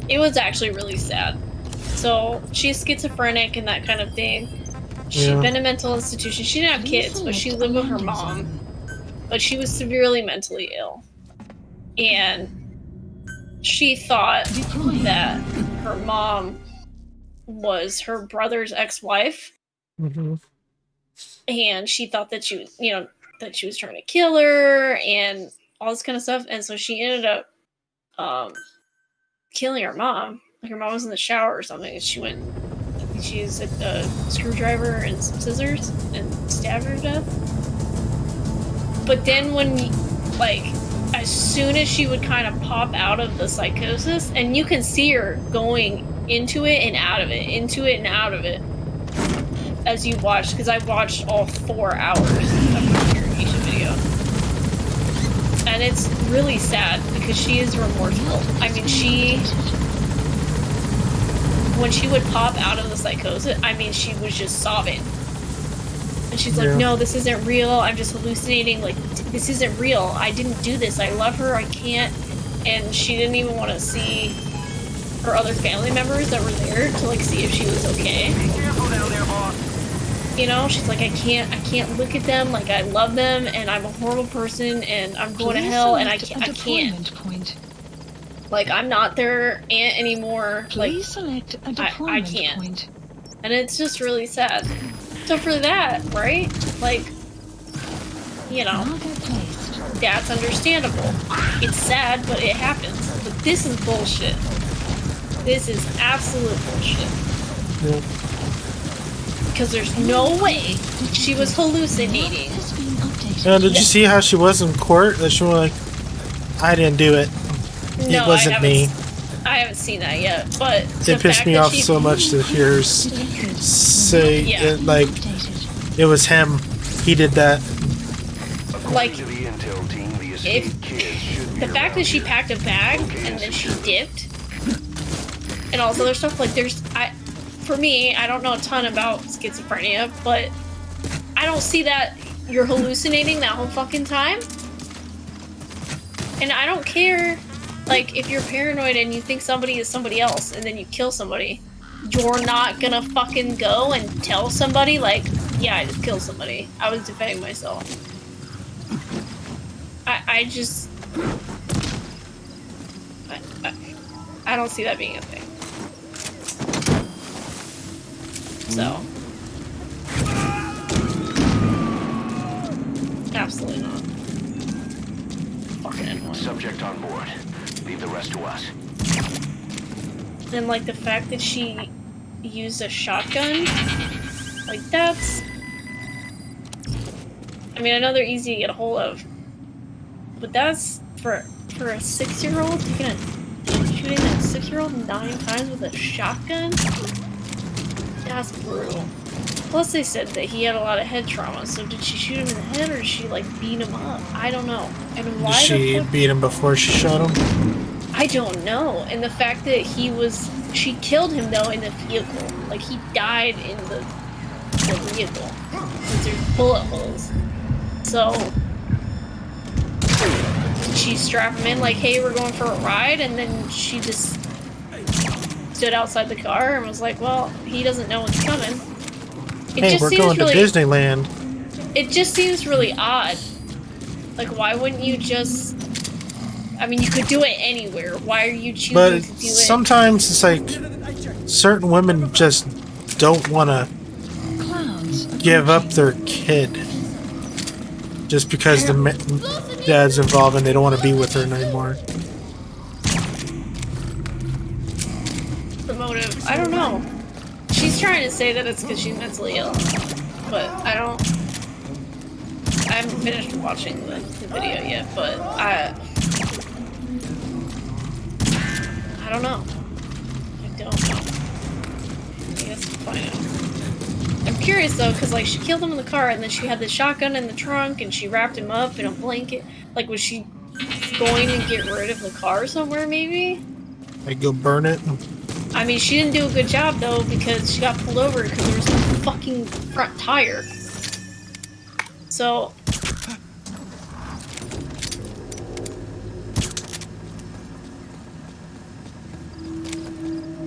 It was actually really sad. So she's schizophrenic and that kind of thing. She'd been in a mental institution. She didn't have kids, but she lived with her mom. But she was severely mentally ill, and she thought that her mom was her brother's ex-wife, and she thought that she, that she was trying to kill her and all this kind of stuff, and so she ended up killing her mom. Like her mom was in the shower or something, and she used a screwdriver and some scissors and stabbed her to death. But then when, like, as soon as she would kind of pop out of the psychosis, and you can see her going into it and out of it, into it and out of it, as you watch, because I watched all 4 hours of her interrogation video. And it's really sad, because she is remorseful. I mean, when she would pop out of the psychosis, I mean, she was just sobbing. And she's like, no, this isn't real. I'm just hallucinating. Like, this isn't real. I didn't do this. I love her. I can't. And she didn't even want to see her other family members that were there to, like, see if she was okay. Be careful down there, boss. You know, she's like, I can't look at them. Like, I love them, and I'm a horrible person, and I'm going to hell, and I can't. Point. Like, I'm not their aunt anymore. Please select a deployment I can't. point. And it's just really sad. So for that, right? Like, you know, that's understandable. It's sad, but it happens. But this is bullshit. This is absolute bullshit. Because there's no way she was hallucinating. And did you see how she was in court? That she was like, I didn't do it. No, it wasn't me. I haven't seen that yet, but It pissed me off so much to hear her say it, like, it was him. He did that. Like, if the fact that she packed a bag and then she dipped and all this other stuff, like, for me, I don't know a ton about schizophrenia, but I don't see that you're hallucinating that whole fucking time. And I don't care, like, if you're paranoid and you think somebody is somebody else and then you kill somebody, you're not gonna fucking go and tell somebody, like, yeah, I just killed somebody. I was defending myself. I don't see that being a thing. So. Absolutely not. Fucking annoying. Subject on board. Leave the rest to us. And, like, the fact that she used a shotgun, like, that's... I mean, I know they're easy to get a hold of, but that's, for a 6-year-old, shooting that 6-year-old 9 times with a shotgun? That's brutal. Plus, they said that he had a lot of head trauma, so did she shoot him in the head, or did she, like, beat him up? I don't know. And why Did she beat him before she shot him? I don't know. And the fact that she killed him, though, in the vehicle. Like, he died in the vehicle. Because there's bullet holes. So, did she strap him in like, hey, we're going for a ride? And then she just stood outside the car and was like, well, he doesn't know what's coming. Hey, we're going to Disneyland. It just seems really odd. Like, why wouldn't you just... I mean, you could do it anywhere. Why are you choosing to do it? But sometimes it's like certain women just don't want to give up their kid just because the dad's involved and they don't want to be with her anymore. The motive, I don't know. She's trying to say that it's because she's mentally ill, but I haven't finished watching the video yet, but I don't know. I don't know. I guess we'll find out. I'm curious though, because like she killed him in the car and then she had the shotgun in the trunk and she wrapped him up in a blanket. Like, was she going to get rid of the car somewhere maybe? Like, go burn it? I mean, she didn't do a good job though, because she got pulled over because there was no fucking front tire. So...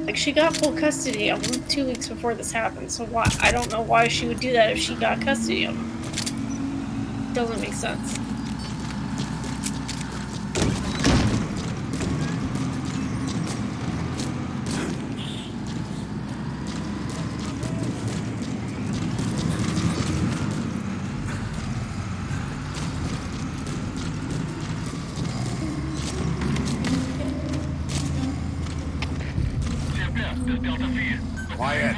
like, she got full custody of him 2 weeks before this happened, so why? I don't know why she would do that if she got custody of him. Doesn't make sense. Quiet.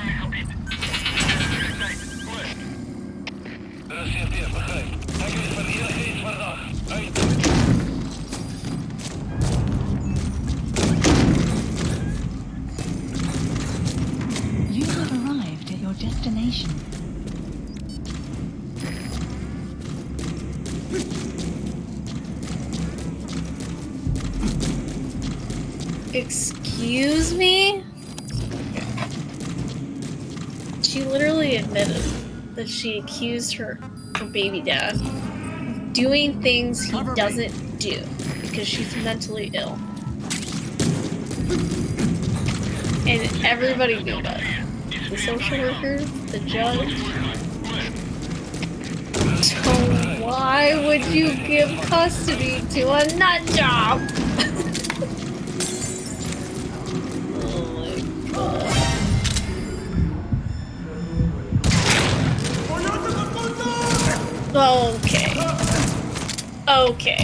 You have arrived at your destination. Excuse me? She literally admitted that she accused her baby dad of doing things he doesn't do because she's mentally ill. And everybody knew about it. The social worker, the judge. So why would you give custody to a nut job? Okay. Okay.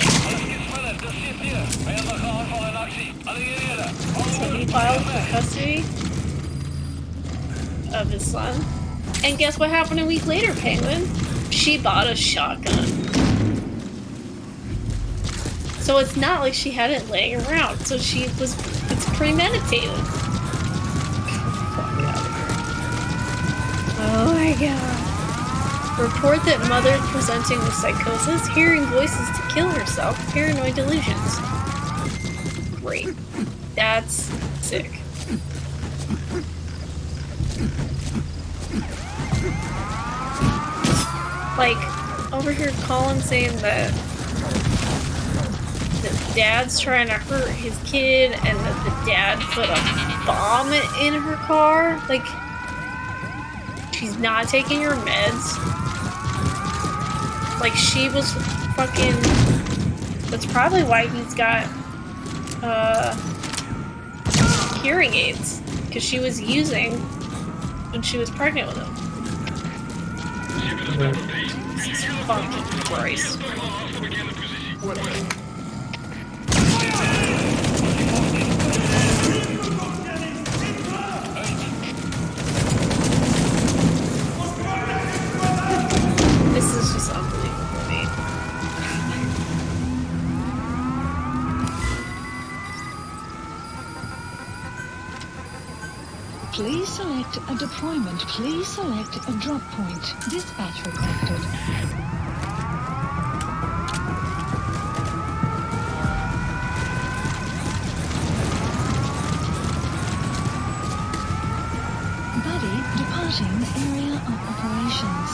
So he filed for custody of his son. And guess what happened a week later, Penguin? She bought a shotgun. So it's not like she had it laying around. So it's premeditated. Fuck out of here. Oh my god. Report that mother presenting with psychosis, hearing voices to kill herself, paranoid delusions. Great. That's sick. Like, over here Colin saying that the dad's trying to hurt his kid and that the dad put a bomb in her car. Like, she's not taking her meds. Like, she was fucking... That's probably why he's got, hearing aids. Because she was using when she was pregnant with him. Jesus fucking Christ. This is just unbelievable to me. Please select a deployment. Please select a drop point. Dispatch requested. Buddy departing area of operations.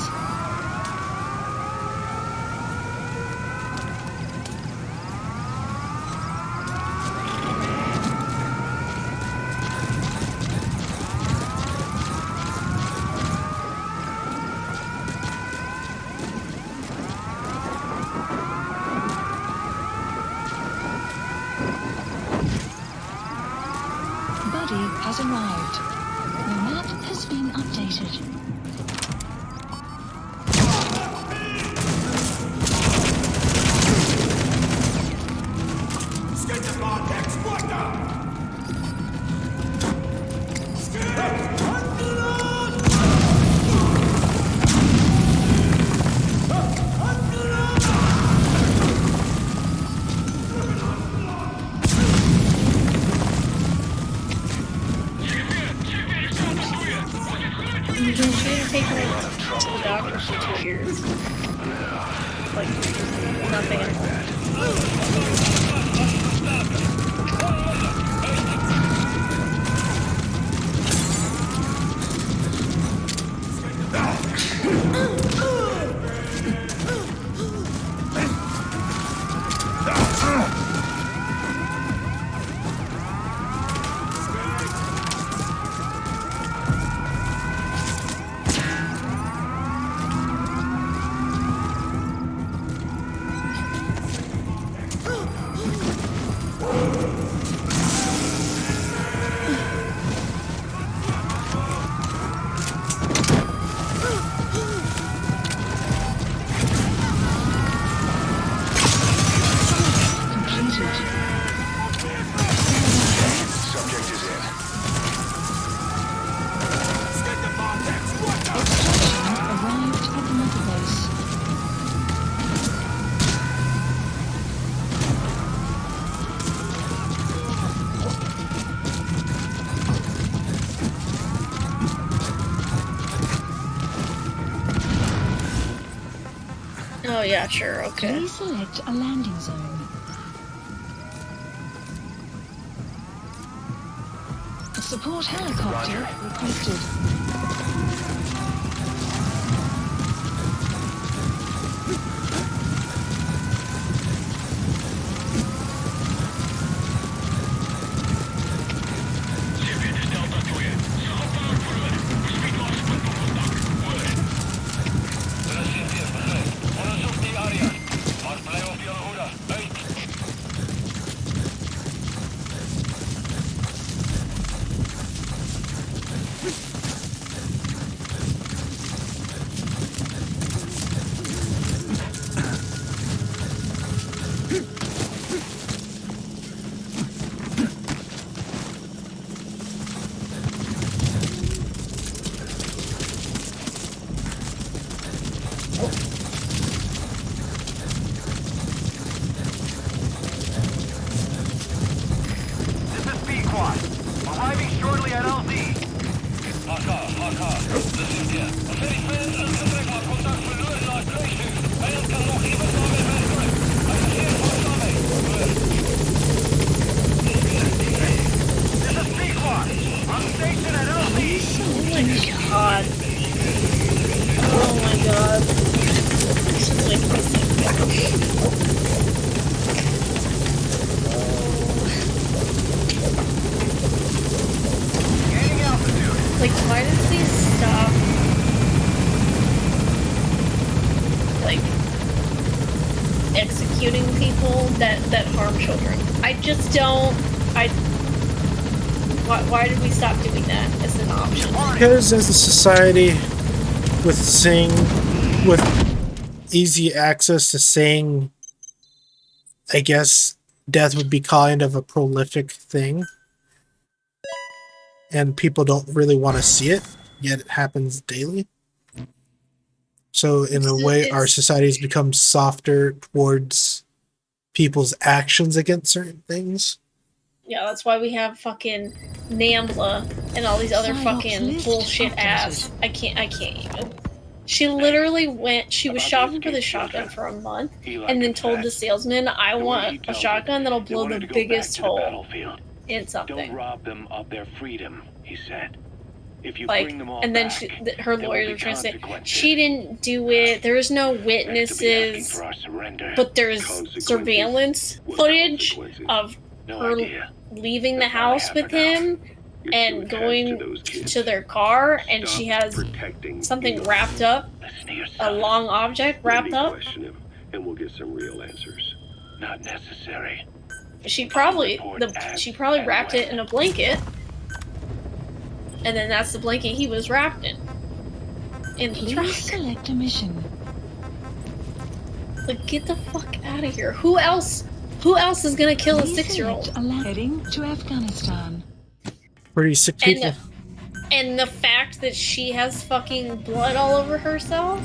Buddy has arrived. The map has been updated. She didn't take her to the doctor for 2 years. Like, nothing at all. yeah, sure, okay. Please select a landing zone. A support helicopter requested. This is Pequod. Arriving shortly at LZ. This is Pequod. I'm stationed at LZ. Oh my god. Oh my god. This is like Gaining altitude. Like, why does he stop, like, executing people that harm children? I just don't, why did we stop doing that as an option? Because as a society with easy access to saying, I guess death would be kind of a prolific thing, and people don't really want to see it, yet it happens daily. So in a way, our society has become softer towards people's actions against certain things. Yeah, that's why we have fucking NAMBLA and all these other fucking bullshit ass. I can't even. She literally she was shopping for the shotgun for a month and then told the salesman, I want a shotgun that'll blow the biggest hole in something. Don't rob them of their freedom, he said. If you Like, bring them all and then back, her there will lawyers be were trying to say, consequences. she didn't do it, there's no witnesses, for our surrender. but there's surveillance footage of No her idea. leaving the house with him and going to their car, and she has something wrapped up, a long object wrapped up. And we'll get some real answers. Not necessary. She probably wrapped it in a blanket, and then that's the blanket he was wrapped in the truck. Please select a mission. Like, get the fuck out of here. Who else is gonna kill a Please 6-year-old? select a heading to Afghanistan. Pretty sick people. And the fact that she has fucking blood all over herself,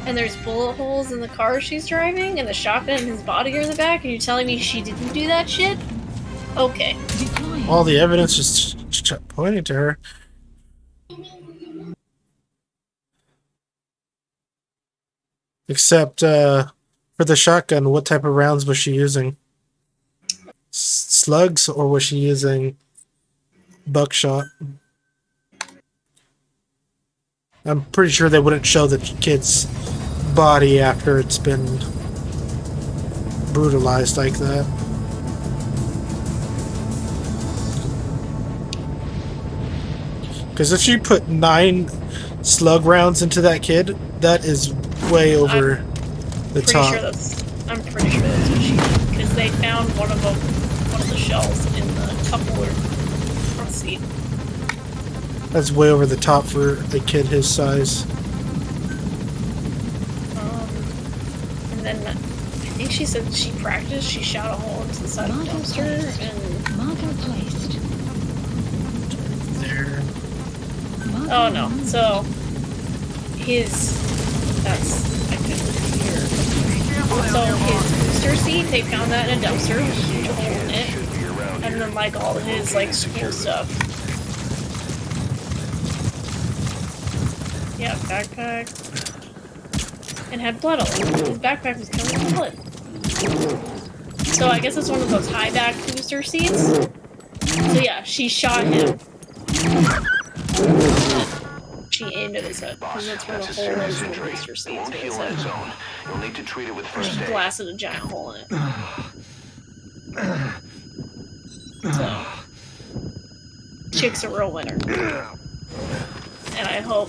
and there's bullet holes in the car she's driving, and the shotgun and his body are in the back, and you're telling me she didn't do that shit? Okay. All the evidence is pointing to her. Except, for the shotgun, what type of rounds was she using? Slugs, or was she using buckshot? I'm pretty sure they wouldn't show the kid's body after it's been brutalized like that. Because if she put 9 slug rounds into that kid, that is way over the top. I'm pretty sure that's what she did, because they found one of the shells in the Tupperware front seat. That's way over the top for a kid his size. And then I think she said she practiced. She shot a hole into the side of the dumpster and marker placed. There. Oh no! So I couldn't hear. So his booster seat, they found that in a dumpster with a huge hole in it, and then like all of his like school stuff. Yeah, backpack. and had blood all over it. His backpack was covered in blood. So I guess it's one of those high back booster seats. So yeah, she shot him. She aimed at his head. Boss, That's where the that's a hole serious is in the injury. booster It seats won't for his heal on its head. own. You'll need to treat it with first She aid. blasted a giant hole in it. So, chick's a real winner. And I hope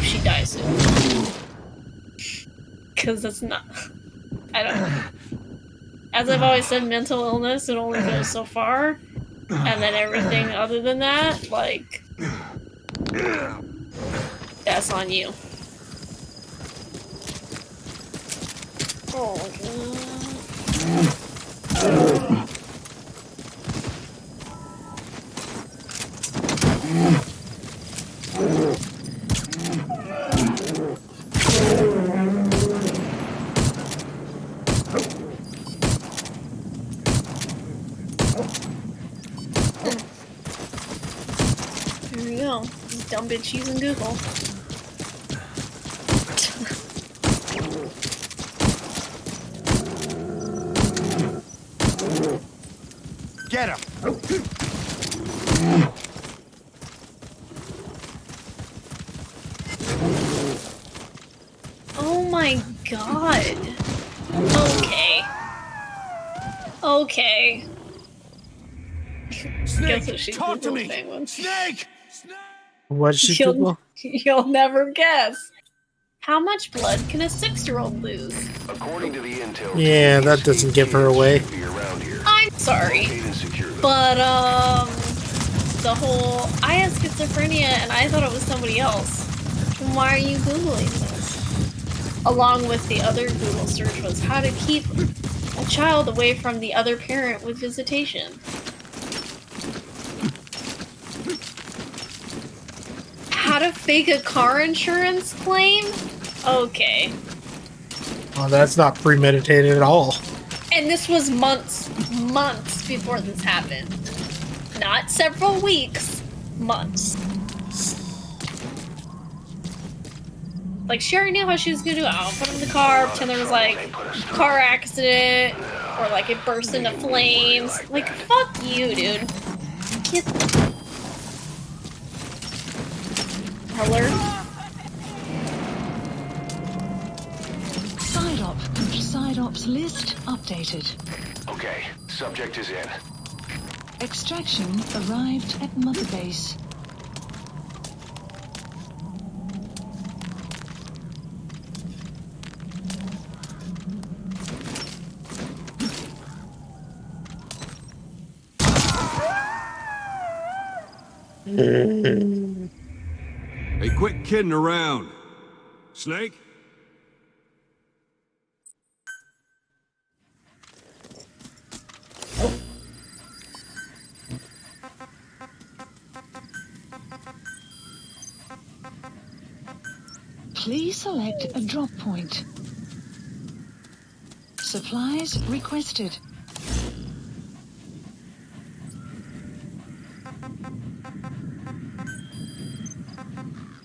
she dies soon. Cause that's not, I don't, as I've always said, mental illness, it only goes so far. And then everything other than that, like, that's on you. Oh my god. There we go. Dumb bitch using Google. Get him! Oh my god. Okay. Okay. Guess what she talk to Googled, me! Penguin. Snake! What did she Google? You'll never guess. How much blood can a 6-year-old lose? According to the intel, Yeah, that doesn't give her away. be around here. I'm sorry. But, the whole, I have schizophrenia and I thought it was somebody else. Then why are you Googling this? Along with the other Google search was how to keep a child away from the other parent with visitation. How to fake a car insurance claim? Okay. Oh, that's not premeditated at all. And this was months before this happened. Not several weeks, months. Like, she already knew how she was gonna do it. I'll put him in the car, pretend there was, like, a car accident, or, like, it burst into flames. Like, fuck you, dude. Get... Alert. Side ops list updated. Okay, subject is in. Extraction arrived at Mother Base. Hey, quit kidding around. Snake? Please select a drop point. Supplies requested.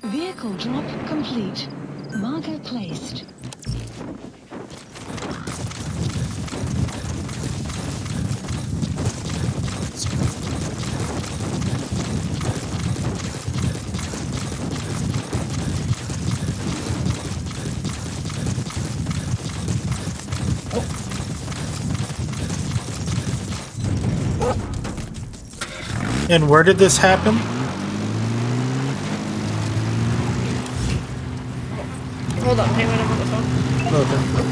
Vehicle drop complete. Marker placed. And where did this happen? Hold on, hang on, I'm on the phone. Okay.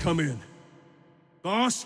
come in. Boss?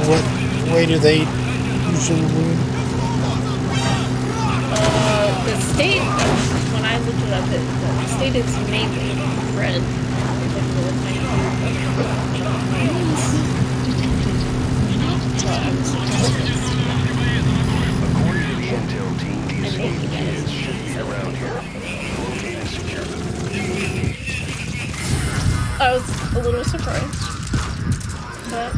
What way do they usually win? The state, when I looked it up, the state is mainly red. According to the intel team, these escaped kids should be around here. Locate and secure them. I was a little surprised. But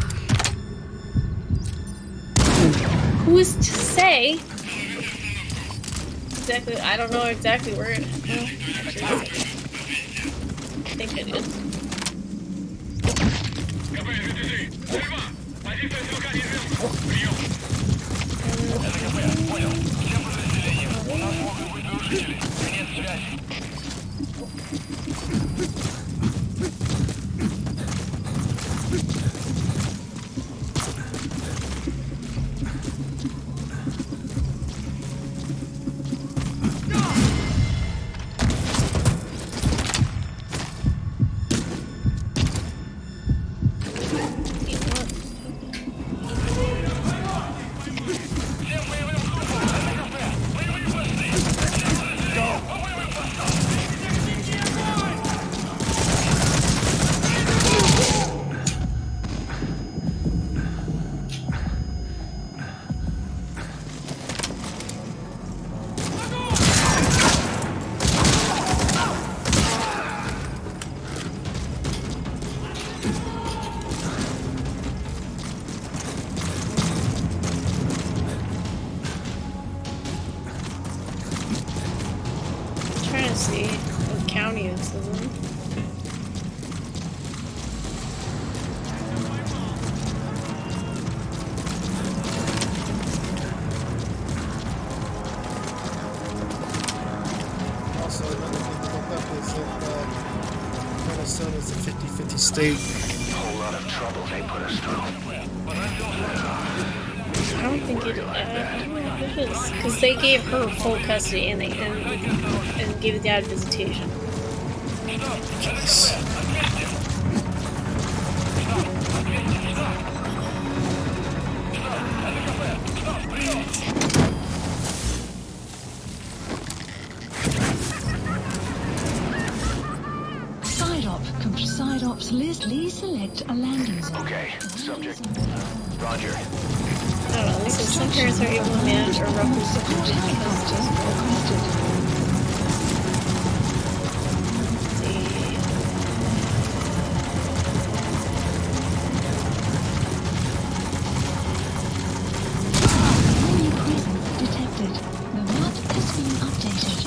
who is to say? Exactly, I don't know exactly where it is. I think it is. See what county this is in. Also, another thing to look up is that Minnesota's a 50-50 state. A whole lot of trouble they put us through. I don't think it is, because they gave her full custody and gave dad visitation. Yes. Side ops list. Please select a landing zone. Okay, subject. Roger. I don't know, this is some parents are able to manage or roughly supervise detected. The map has been updated.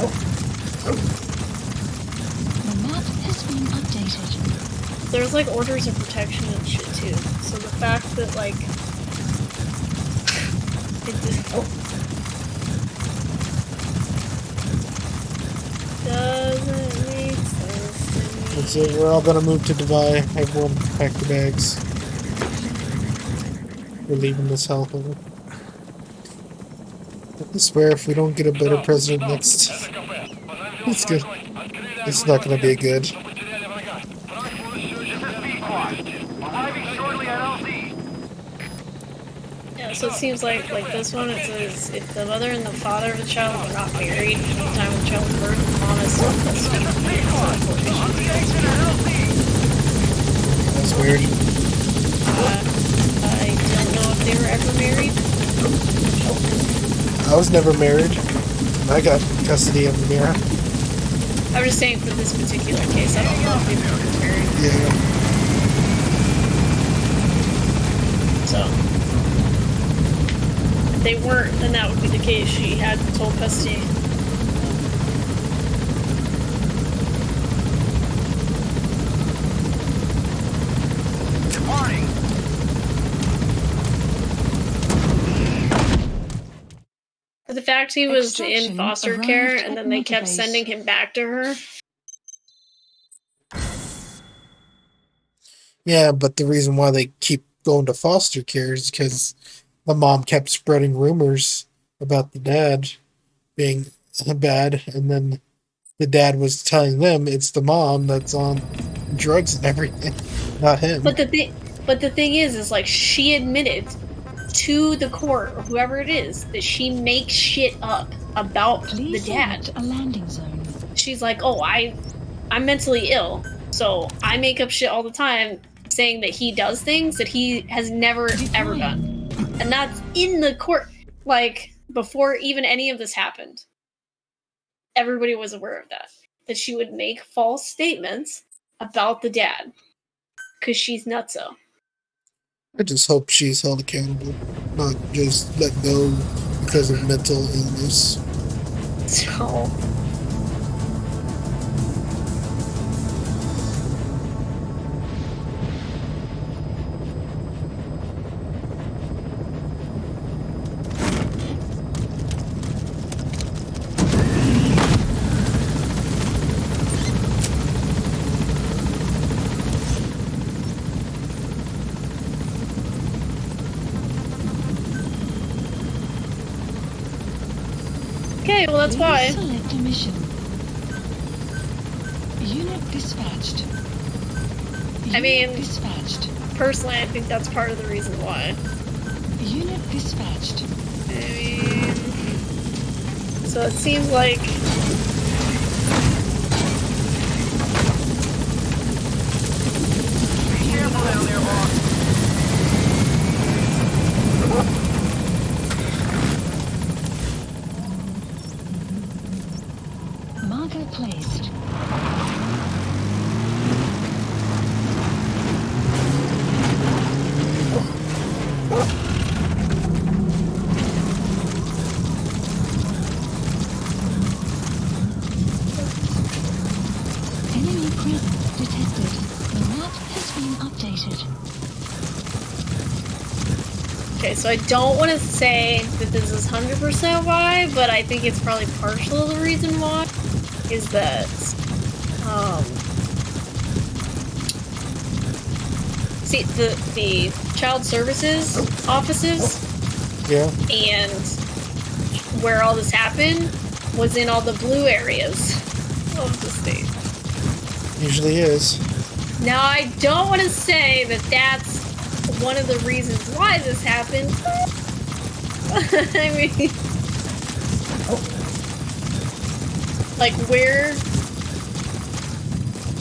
The map has been updated. There's like orders of protection and shit too. So the fact that like it just doesn't make sense to me. That's it. We're all gonna move to Dubai. Everyone pack the bags. We're leaving this hellhole. I swear, if we don't get a better president next, it's good. It's not gonna be good. This is B-Quad. Arriving shortly at LZ. Yeah, so it seems like this one, it says if the mother and the father of the child are not married at the time of the child's birth, the mom is still custody. That's weird. I don't know if they were ever married. I was never married. I got custody of Mira. I'm just saying for this particular case, I don't know if they were married. Yeah. So, if they weren't, then that would be the case. She had total custody. Departing. But the fact he was in Extraction foster arrived care at and then they kept Motorbase. sending him back to her. Yeah, but the reason why they keep going to foster care is because the mom kept spreading rumors about the dad being bad, and then the dad was telling them it's the mom that's on drugs and everything, not him. But the thing is like she admitted to the court or whoever it is that she makes shit up about Please the dad. select a landing zone. She's like, oh, I'm mentally ill, so I make up shit all the time saying that he does things that he has never ever done. And that's in the court, like, before even any of this happened. Everybody was aware of that she would make false statements about the dad because she's nutso. I just hope she's held accountable, not just let go because of mental illness. So okay, well that's why. Select a mission. Unit dispatched. I mean, dispatched. Personally, I think that's part of the reason why. Unit dispatched. I mean, so it seems like Be careful down there, boss. Marker placed. Enemy presence detected. The map has been updated. okay, so I don't want to say that this is 100% why, but I think it's probably partial of the reason why is that see the child services offices, Yeah. and where all this happened was in all the blue areas of the state. Usually is. Now, I don't want to say that that's one of the reasons why this happened. I mean, like where,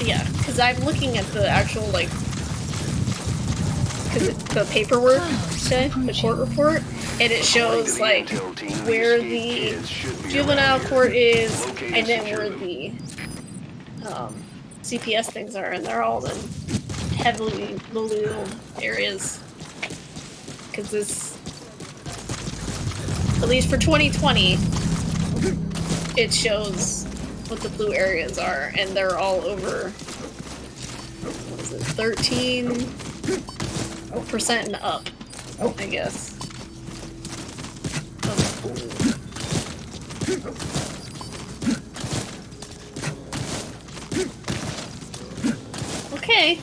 yeah, because I'm looking at the actual, like, the paperwork, the court report, and it shows, like, where the juvenile court is, and then where the CPS things are, and they're all in heavily blue areas. Because this, at least for 2020, it shows what the blue areas are, and they're all over, what is it, 13% and up, I guess. Okay.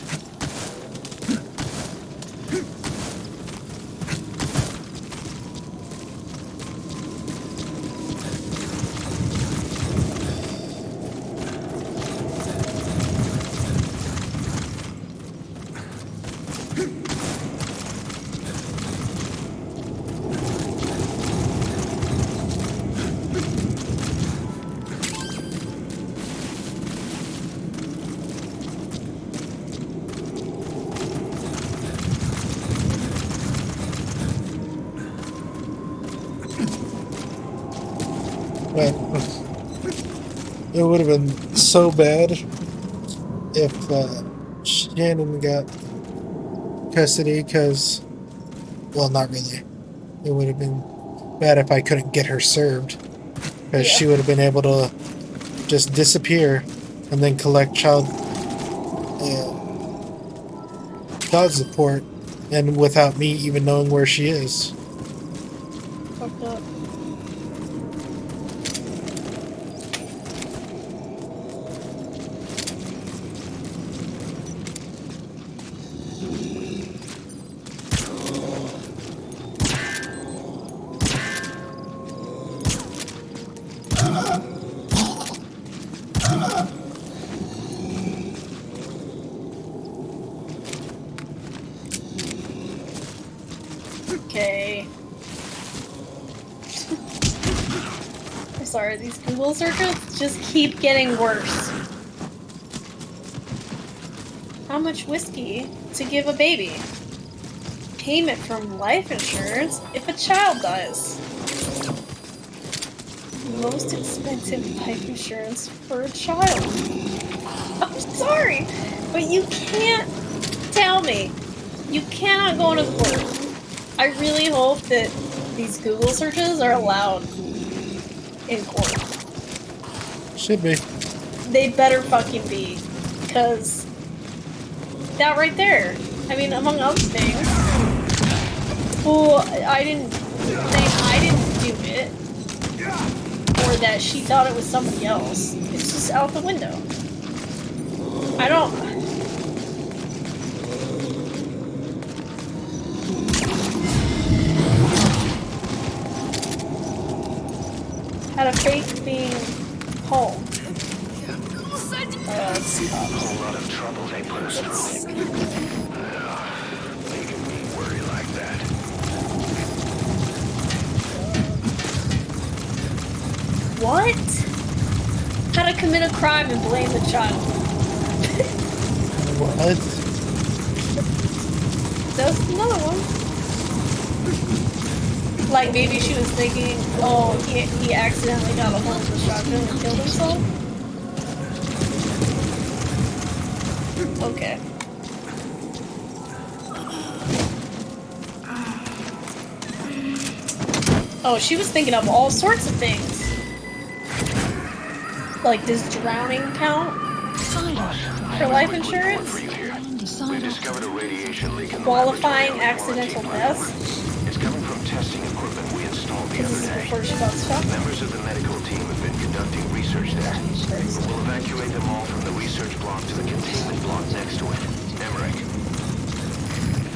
But it would have been so bad if Shannon got custody, because, well, not really. It would have been bad if I couldn't get her served, because she would have been able to just disappear and then collect child support, and without me even knowing where she is. Fucked up. Okay. I'm sorry, these Google searches just keep getting worse. How much whiskey to give a baby? Payment from life insurance if a child dies. Most expensive life insurance for a child. I'm sorry, but you can't tell me. You cannot go into court. I really hope that these Google searches are allowed in court. Should be. They better fucking be. Because that right there, I mean, among other things, well, I didn't do it, or that she thought it was somebody else. It's just out the window. I don't... Had a fake being home. A whole lot of trouble they put us through. Making me worry like that. What? How to commit a crime and blame the child. What? That's another one. Like maybe she was thinking, oh, he accidentally got a hold of the shotgun and killed himself? Okay. Oh, she was thinking of all sorts of things. Like, does drowning count for life insurance? We discovered a radiation leak in the Qualifying laboratory. accidental deaths? It's coming from testing equipment we installed the other day. Before she got stuck? Members of the medical team have been conducting research there. We'll evacuate them all from the research block to the containment block next to it. Emmerich.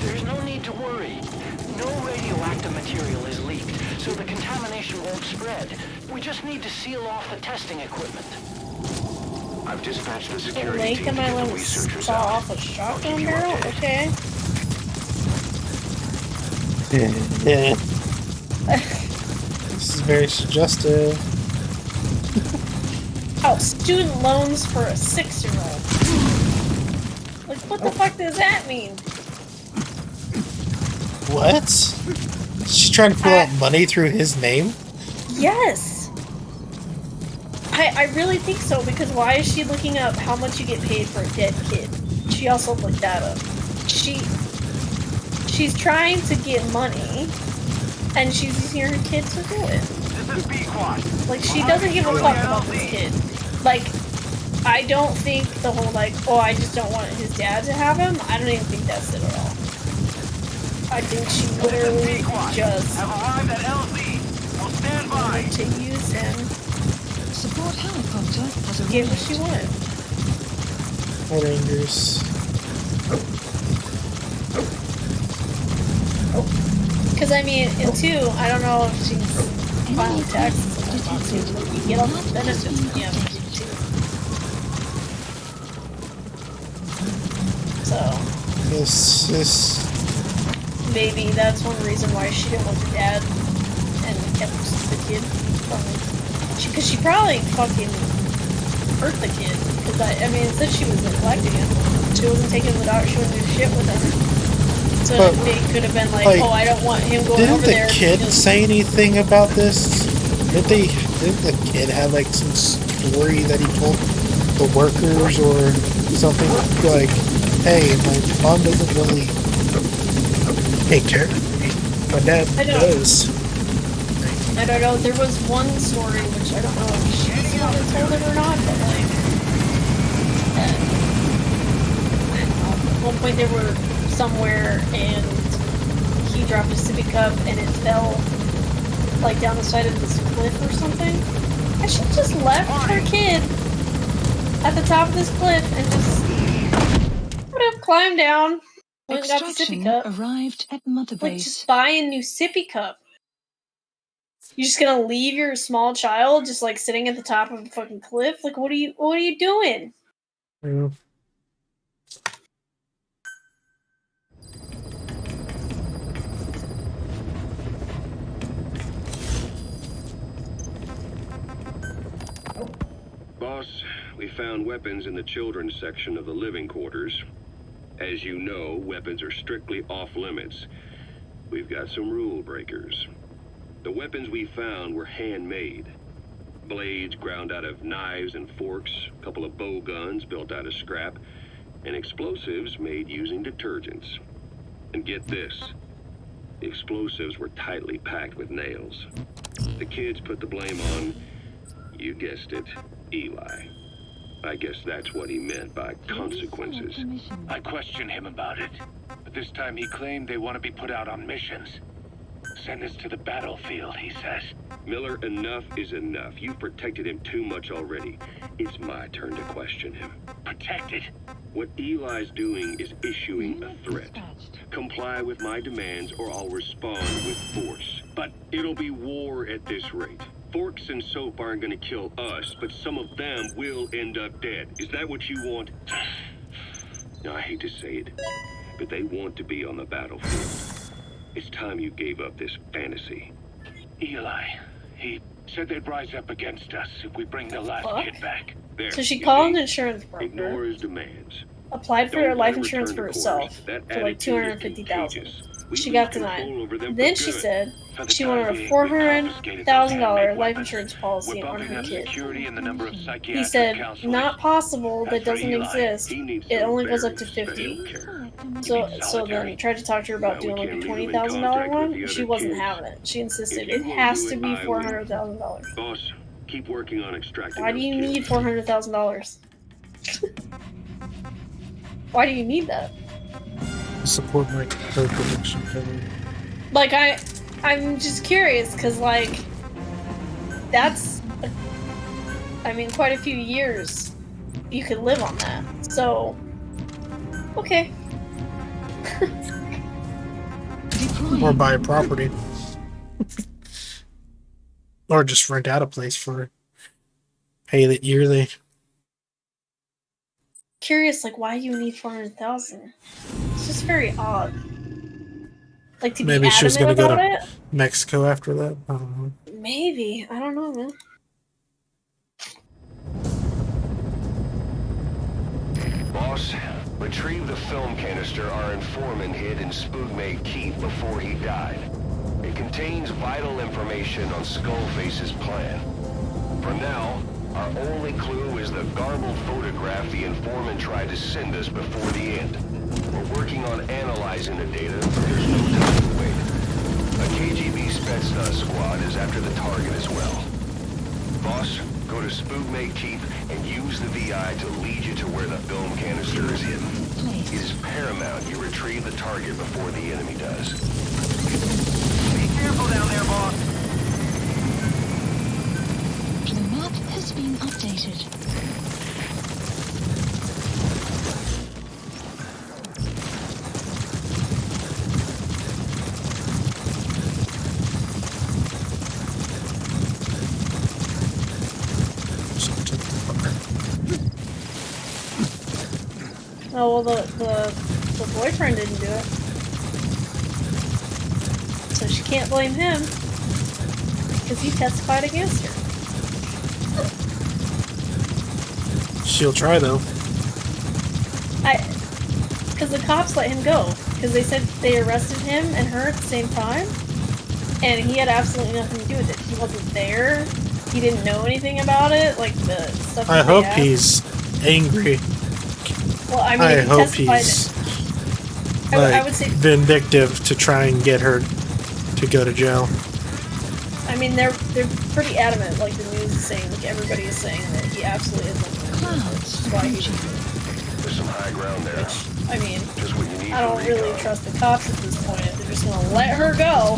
There's no need to worry. No radioactive material is leaked, so the contamination won't spread. We just need to seal off the testing equipment. I've dispatched the A security lake team in to my get the limb researchers saw out. off a shotgun barrel? Okay. This is very suggestive. Oh, student loans for a 6-year-old. Like, what the fuck does that mean? What? She's trying to pull out money through his name? Yes! I really think so, because why is she looking up how much you get paid for a dead kid? She also looked that up. She's trying to get money, and she's using her kid to do it. Like, she doesn't give a fuck about this kid. Like, I don't think the whole, like, oh, I just don't want his dad to have him, I don't even think that's it at all. I think she literally just wanted to use him. Support helicopter has Get what arrived. she wanted. Rangers. Because, I mean, in 2, I don't know if she's filing taxes or not, too, but you get all the benefits at the end, too. So, This. maybe that's one reason why she didn't want the dad and kept the kid from him. Because she probably fucking hurt the kid. Because, I mean, it said she was neglecting him. She wasn't taking the dog, she wouldn't do shit with him. So But, they could have been like, oh, I don't want him going didn't over there. the kid say anything about this? Didn't the kid have like some story that he told the workers or something? Like, hey, my mom doesn't really take care of me. My dad does. I don't know, there was one story, which I don't know if she's the one that told it or not, but like, I don't know, at one point they were somewhere and he dropped a sippy cup and it fell like down the side of this cliff or something. I should just left her kid at the top of this cliff and just would have climbed down, went and got the sippy cup, arrived at Mother like Base. just buy a new sippy cup. You just gonna leave your small child just like sitting at the top of a fucking cliff? Like what are you doing? Yeah. Boss, we found weapons in the children's section of the living quarters. As you know, weapons are strictly off limits. We've got some rule breakers. The weapons we found were handmade. Blades ground out of knives and forks, a couple of bow guns built out of scrap, and explosives made using detergents. And get this, the explosives were tightly packed with nails. The kids put the blame on, you guessed it, Eli. I guess that's what he meant by consequences. I questioned him about it, but this time he claimed they want to be put out on missions. Send us to the battlefield, he says. Miller, enough is enough. You've protected him too much already. It's my turn to question him. Protected? What Eli's doing is issuing a threat. Comply with my demands or I'll respond with force. But it'll be war at this rate. Forks and soap aren't gonna kill us, but some of them will end up dead. Is that what you want? Now, I hate to say it, but they want to be on the battlefield. It's time you gave up this fantasy. Eli, he said they'd rise up against us if we bring the last kid back. There, So she you called see? an insurance broker, Ignore his demands. applied for Don't life let her insurance return for to herself That for like attitude is $250,000. contagious. We She lose got control denied. over them for Then she good. said For the she time wanted a being, we confiscated those $400,000 handmade life weapons. insurance policy We're on bumping her up kid. security and the number of He psychiatric said, counselors. not possible, As that for doesn't Eli, exist. He needs It some only goes up very to 50. special care. So then tried to talk to her about Now we doing like a can't leave him in $20,000 contact with one. the She other wasn't kids. having it. She insisted If you it won't has do to it, be I will. $400,000. Boss, keep working on extracting Why do those you kids. need $400,000? Why do you need that? Support my co-production cover. Like I'm just curious because like that's I mean quite a few years you could live on that. So okay. Or buy a property. Or just rent out a place for pay it yearly. Curious like why you need 400,000? It's just very odd. Like to Maybe be she was adamant gonna go about to it? Mexico after that. I don't know. Maybe. I don't know, man. Boss, retrieve the film canister our informant hid in Spoogmate Keith before he died. It contains vital information on Skullface's plan. For now, our only clue is the garbled photograph the informant tried to send us before the end. We're working on analyzing the data, but there's no time to wait. A KGB Spetsnaz squad is after the target as well. Boss, go to Spookmate Keep and use the VI to lead you to where the film canister is hidden. It is paramount you retrieve the target before the enemy does. Be careful down there, boss. The map has been updated. Oh, well, the boyfriend didn't do it. So she can't blame him. Because he testified against her. She'll try, though. Because the cops let him go. Because they said they arrested him and her at the same time. And he had absolutely nothing to do with it. He wasn't there. He didn't know anything about it. Like, the stuff that I hope have. he's angry. Well, I mean, I if he hope testified, he's I would say vindictive to try and get her to go to jail. I mean, they're pretty adamant. Like the news is saying, like everybody is saying that he absolutely is why he should. There's some high ground there. I mean, Just what you need I don't really trust the cops at this point. If they're just gonna let her go.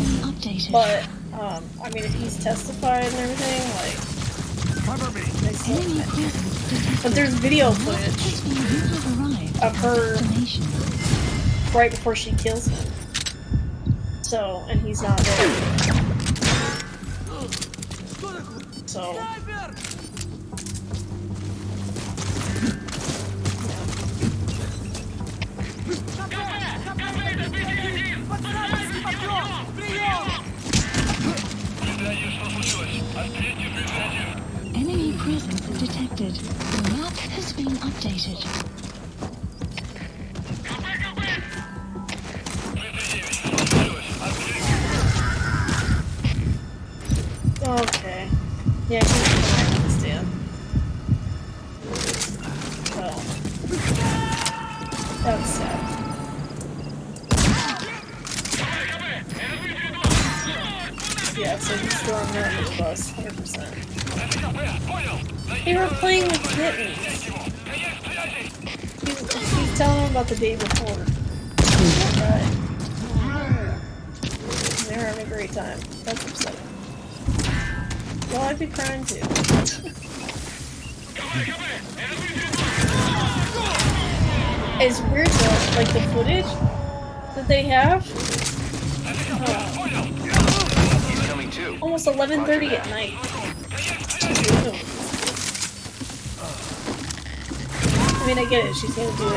But I mean, if he's testified and everything, like, Cover me. but there's video footage of her right before she kills him. So, and he's not there. So. Enemy presence detected. The map has been updated. Okay. Yeah, he's in Afghanistan. Well, that's sad. Yeah, so he's throwing her under the bus, 100%. They were playing with kittens. He's telling them about the day before. Right. They were having a great time. That's upsetting. Well, I'd be crying too. It's weird though, like the footage that they have. Almost 11:30 at night. I mean, I get it. She's gonna do it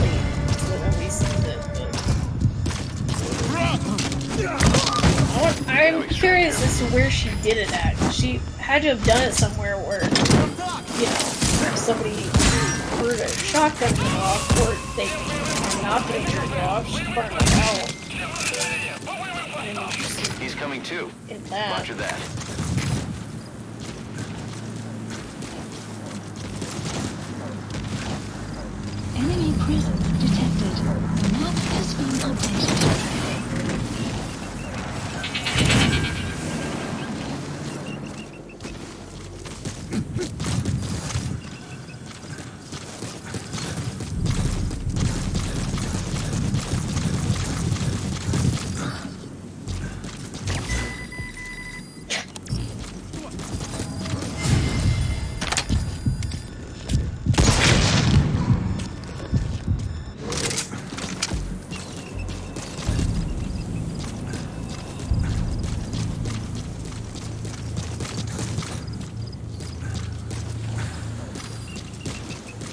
late, so that nobody sees it. But I'm curious as to where she did it at. She had to have done it somewhere where, you know, somebody heard a shotgun go off, or they are not gonna hear it go off. She burned it out. He's coming too. In that. Roger that. Enemy presence detected. The map has been updated.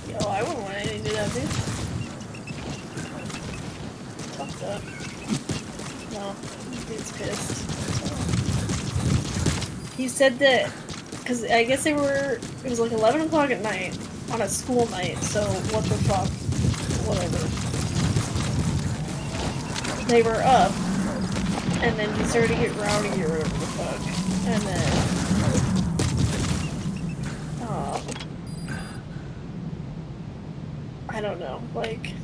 Yo, I wouldn't want anything to do that, dude. Fuck that. No, dude's pissed. He said that, because I guess it was like 11 o'clock at night, on a school night, so what the fuck, whatever. They were up, and then he started to get rowdy or whatever the fuck, and then, I don't know, like,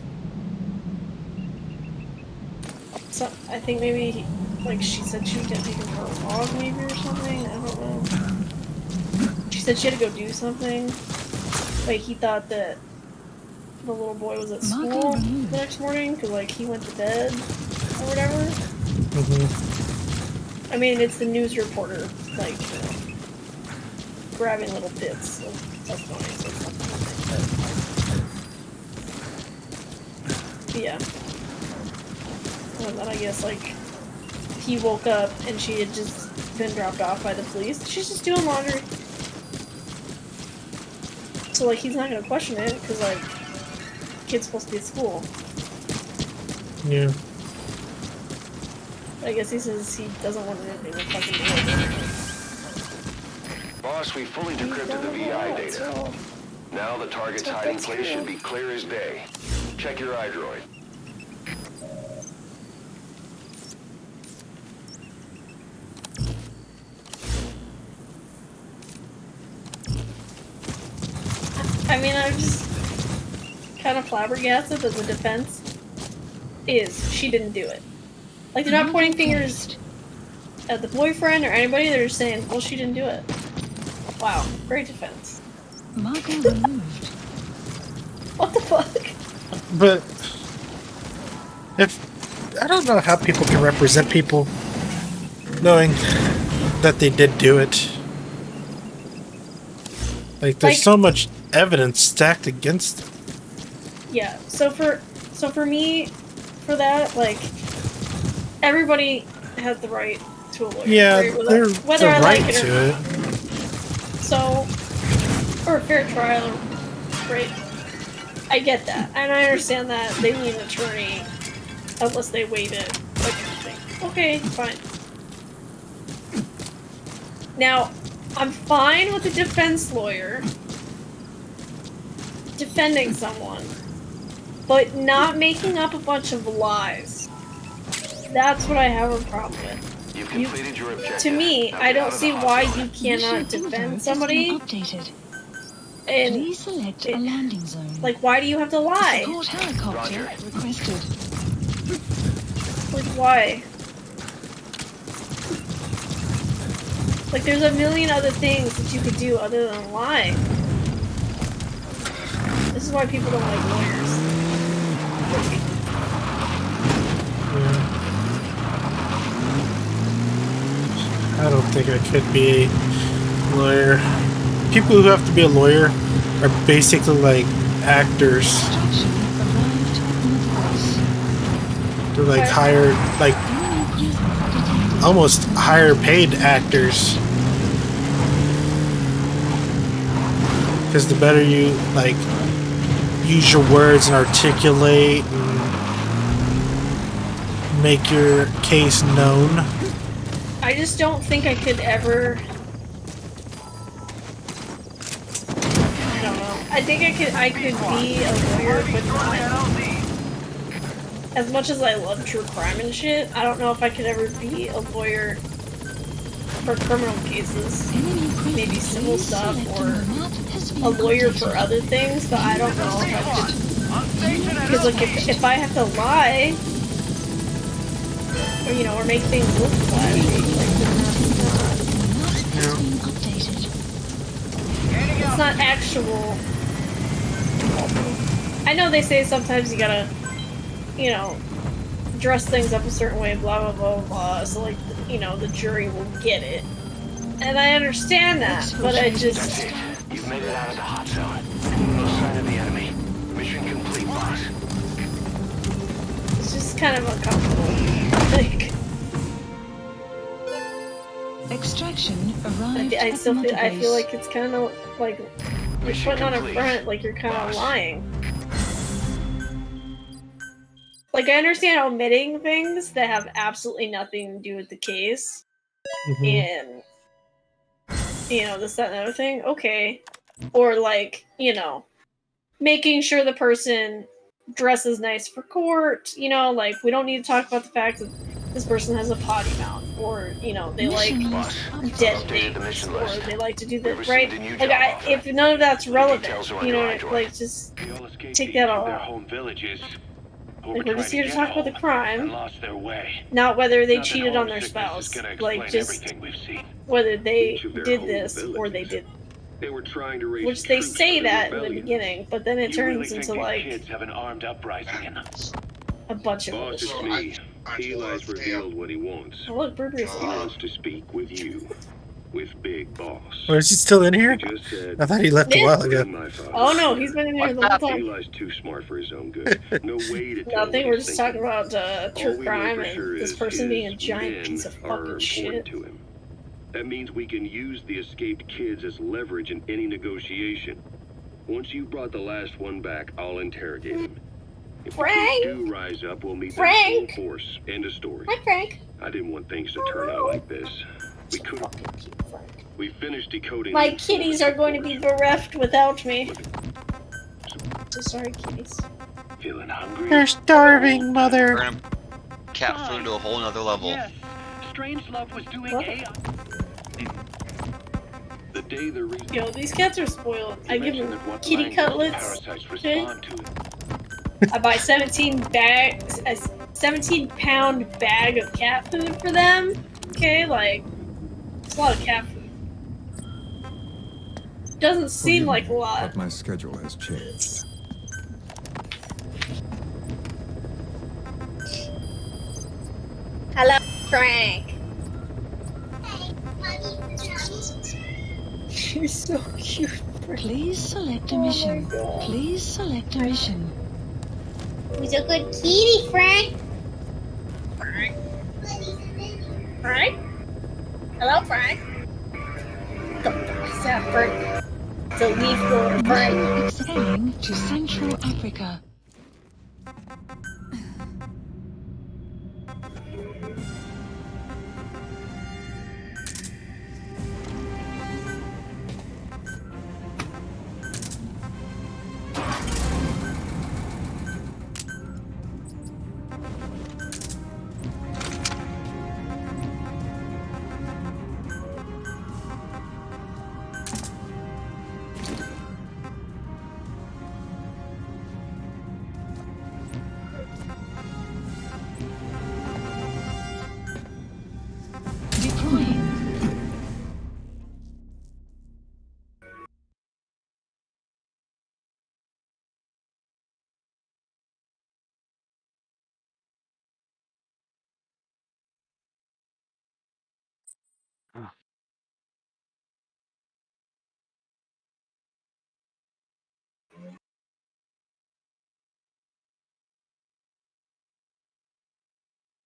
so I think maybe like she said she was gonna take him for a walk maybe or something. I don't know. She said she had to go do something. Like he thought that the little boy was at school the next morning because like he went to bed or whatever. I mean, it's the news reporter, like, you know, grabbing little bits of noise or something. But yeah. And then I guess like he woke up and she had just been dropped off by the police. She's just doing laundry. So like he's not gonna question it because like the kid's supposed to be at school. Yeah. I guess he says he doesn't want anything to fucking do. Boss, we fully decrypted the VI data. Now the target's hiding place should be clear as day. Check your iDroid. I mean, I'm just kind of flabbergasted that the defense is she didn't do it. Like, they're not pointing fingers at the boyfriend or anybody, they're just saying, well, she didn't do it. Wow, great defense. What the fuck? But if I don't know how people can represent people knowing that they did do it. Like there's so much evidence stacked against them. Yeah, so for me, for that, like, everybody has the right to a lawyer. Yeah, right? whether I right like it or to not. it. So, or a fair trial, right? I get that, and I understand that they need an attorney unless they waive it, that kind of thing. Okay, fine. Now, I'm fine with a defense lawyer defending someone, but not making up a bunch of lies. That's what I have a problem with. You've completed your objective. To me, I don't see why you cannot defend somebody. And please select a landing zone. Like, why do you have to lie? Support helicopter requested. Like, why? Like, there's a million other things that you could do other than lie. This is why people don't like lawyers. I don't think I could be a lawyer. People who have to be a lawyer are basically like actors. They're like hired, like almost higher paid actors. Because the better you like use your words and articulate and make your case known. I just don't think I could ever. I don't know. I think I could be a lawyer, but not. As much as I love true crime and shit, I don't know if I could ever be a lawyer for criminal cases. Maybe civil stuff, or a lawyer for other things, but I don't know if I could. Because like if I have to lie, or you know, or make things look flashy, like it's not actual. I know they say sometimes you gotta, you know, dress things up a certain way, blah blah blah blah, so like, you know, the jury will get it. And I understand that, but I just... That's it. You've made it out of the hot zone. No sign of the enemy. Mission complete, boss. It's just kind of uncomfortable. Like... Extraction arrived I feel like it's kind of like you're putting on a front, like you're kind of lying. Like, I understand omitting things that have absolutely nothing to do with the case, and you know, this, that, and the other thing. Okay, or like, you know, making sure the person dresses nice for court. You know, like, we don't need to talk about the fact that this person has a potty mouth, or you know, they like dead things, or they like to do that, right? Like, if none of that's relevant, you know, like, just take that all out. Like, we're just here to talk about the crime, lost their way. not whether they Not that cheated on their homesickness is spouse. gonna Like, explain just everything we've seen. whether they Each of their did home this or they villages. didn't. They were trying to raise Which they troops say for the that in the rebellion. beginning, but then it You really turns think into, these like, kids have an armed uprising in them? a bunch of Boss, it's bullshit. me. Eli's revealed what he wants. Oh, look, Burberry's He alive. wants to speak with you. With Big Boss. Or is he still in here? He just said, I thought he left a while ago. my father. Oh no, he's been in here the whole time. Eli's too smart for his own good. No way to tell Nothing, what we're he's just thinking. talking about All true we know crime for and sure this is person being a his giant men piece of are fucking important shit. to him. That means we can use the escaped kids as leverage in any negotiation. Once you brought the last one back, I'll interrogate him. If Frank! the kids do rise up, we'll meet Frank! them full force. End of story. Hi, Frank. I didn't want things to turn out like this. We could have. We finished decoding. My kitties are going to be bereft without me. So sorry, kitties. Feeling hungry? They're starving, mother. We're gonna cat food to a whole nother level. Yes. Strangelove was doing What? AI. The day the reason. Yo, these cats are spoiled. I give mentioned them that what kitty language cutlets. parasites Okay? respond to it. I buy 17-pound bag of cat food for them. Okay, like, it's a lot of cat food. Doesn't seem like a lot. But my schedule has changed. Hello, Frank. You're so cute, Frank. Please select a mission. Please select a mission. He's a good kitty, Frank. Frank. Frank? Hello, Frank. What's that, Frank? It's a leaf blower, Frank. Sailing to Central Africa. Deploying.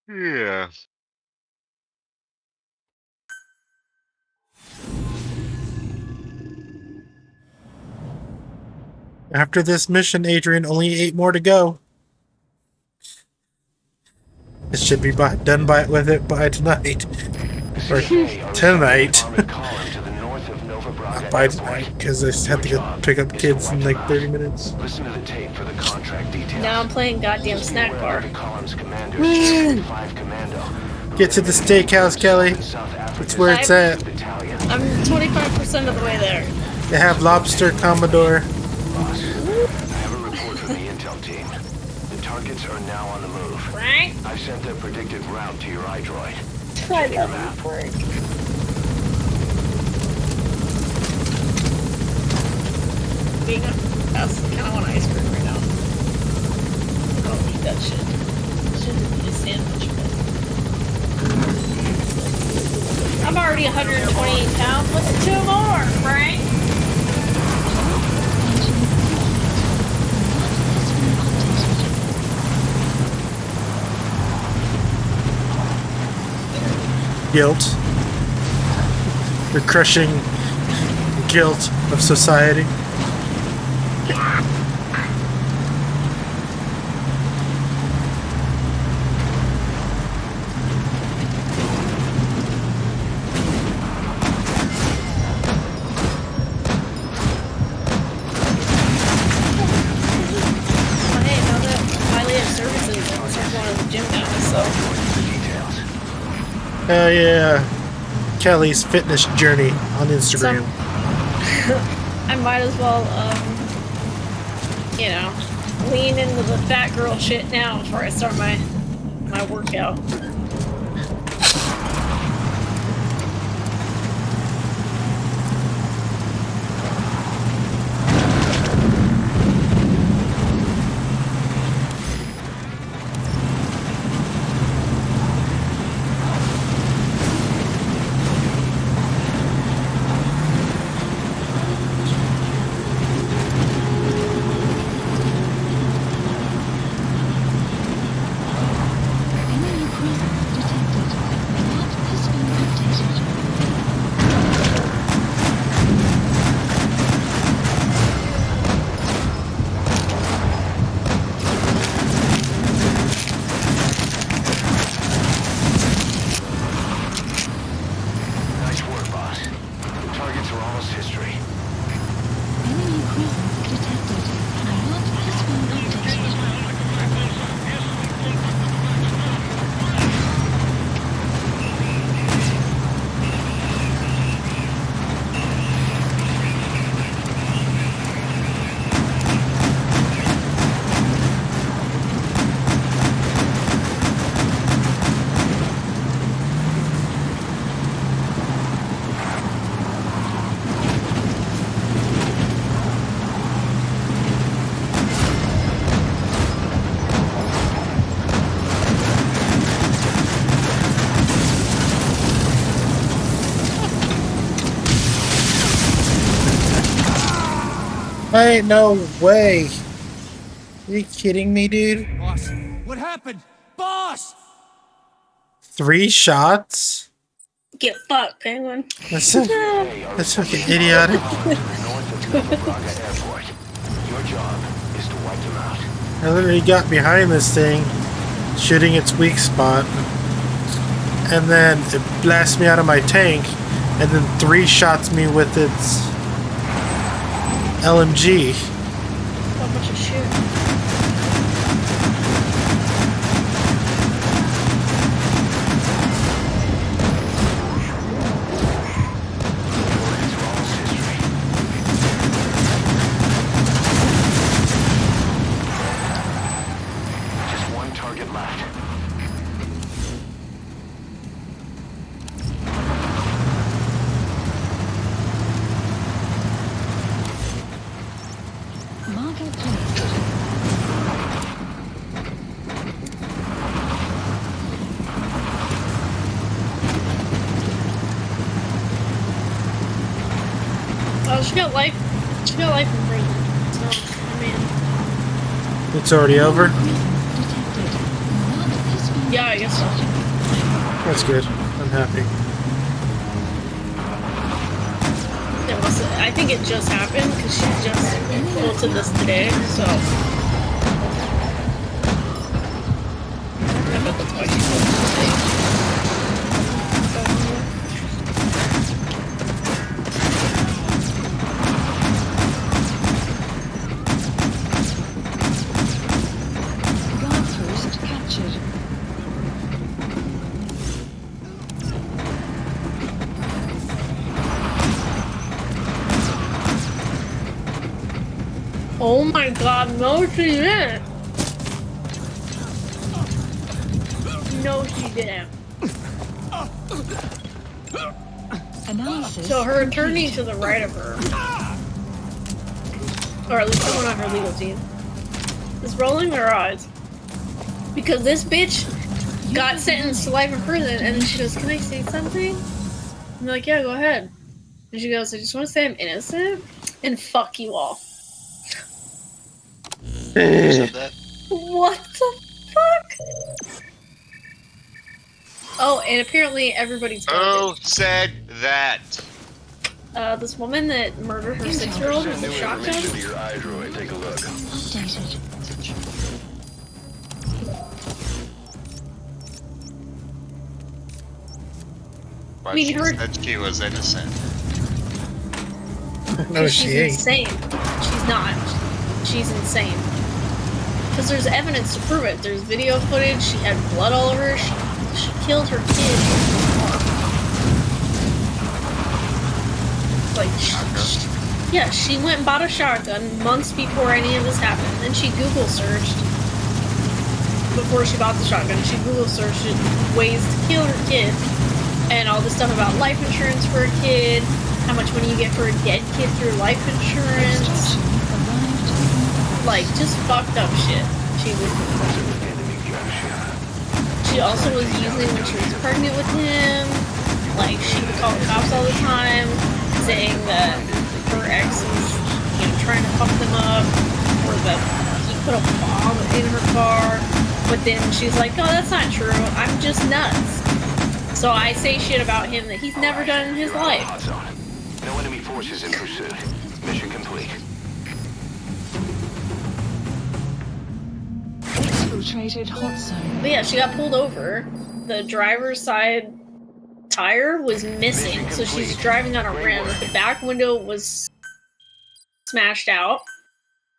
Yeah. After this mission, Adrian, only 8 more to go. It should be done with it by tonight. Or tonight. Not by tonight, because I have to go pick up kids in like 30 minutes. Listen to the tape for the contract details. Now I'm playing goddamn snack bar. Get to the steakhouse, Kelly. That's where it's at. I'm 25% of the way there. They have lobster Commodore. I have a report from the intel team. The targets are now on the move. Frank? I've sent the predicted route to your iDroid. I love you, Frank. Being a house, I kind of want ice cream right now. I don't need that shit. Shouldn't eat a sandwich, but I'm already 128 pounds. What's 2 more, Frank? Guilt. The crushing guilt of society. Well, hey, now that Miley has services, I can start going to the gym now, so. Yeah. Kelly's fitness journey on Instagram. I might as well, you know, lean into the fat girl shit now before I start my workout. Ain't no way. Are you kidding me, dude? Boss, what happened? Boss! 3 shots? Get fucked, penguin. That's fucking idiotic. Your job is to wipe them out. I literally got behind this thing, shooting its weak spot, and then it blasts me out of my tank, and then 3 shots me with its LMG. How much of shit? Just one target left. Marker placed. Oh, she got life. She got life in prison. So, I mean, It's already over? yeah, I guess so. That's good. I'm happy. Yeah, well, so I think it just happened because she just ulted this today, so. I bet that's why she ulted today. Guard post captured. Oh my god, no she didn't! No she didn't. Analysis. So her attorney to the right of her, or at least someone on her legal team, is rolling their eyes. Because this bitch got sentenced to life in prison, and then she goes, "Can I say something?" I'm like, "Yeah, go ahead." And she goes, "I just want to say I'm innocent, and fuck you all." Who said that? What the fuck? Oh, and apparently everybody's Who said that? this woman that murdered her 6-year-old with a New shotgun. information to your iDroid. Take a look. Updated. But mean, she her- said she was innocent. No, She's she ain't. insane. She's not. She's insane. Because there's evidence to prove it. There's video footage. She had blood all over her. She killed her kid in the car. Like, Yeah, she went and bought a shotgun months before any of this happened. Then she Google searched before she bought the shotgun. She Google searched ways to kill her kid and all this stuff about life insurance for a kid, how much money you get for a dead kid through life insurance. Like, just fucked up shit. She also was using when she was pregnant with him. Like, she would call the cops all the time, saying that her ex was, you know, trying to fuck them up, or that he put a bomb in her car. But then she's like, oh, that's not true. I'm just nuts. So I say shit about him that he's never done in his life. No enemy forces in pursuit. Mission complete. Exfiltrated hot zone. But yeah, she got pulled over. The driver's side tire was missing, so she's driving on a rim. The back window was smashed out.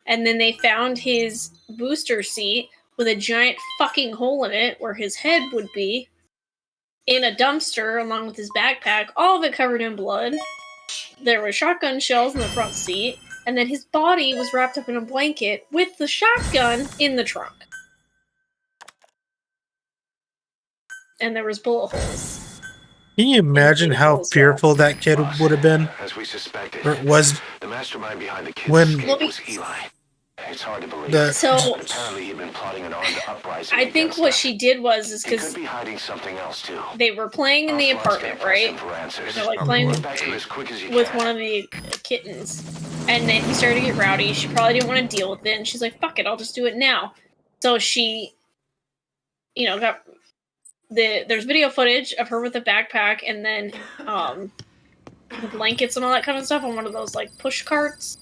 And then they found his booster seat with a giant fucking hole in it where his head would be, in a dumpster along with his backpack, all of it covered in blood. There were shotgun shells in the front seat, and then his body was wrapped up in a blanket with the shotgun in the trunk. And there was bullet holes. Can you imagine how fearful that kid would have been? As we suspected, Or was the mastermind behind the kid's when escape was Eli. It's hard to believe. So apparently he'd been plotting an armed uprising. I think what she did was He because could be hiding something else too. they were playing in the apartment, right? They're like playing with one of the kittens, and then he started to get rowdy. She probably didn't want to deal with it, and she's like, "Fuck it, I'll just do it now." So she, you know, got there's video footage of her with a backpack, and then the blankets and all that kind of stuff on one of those like push carts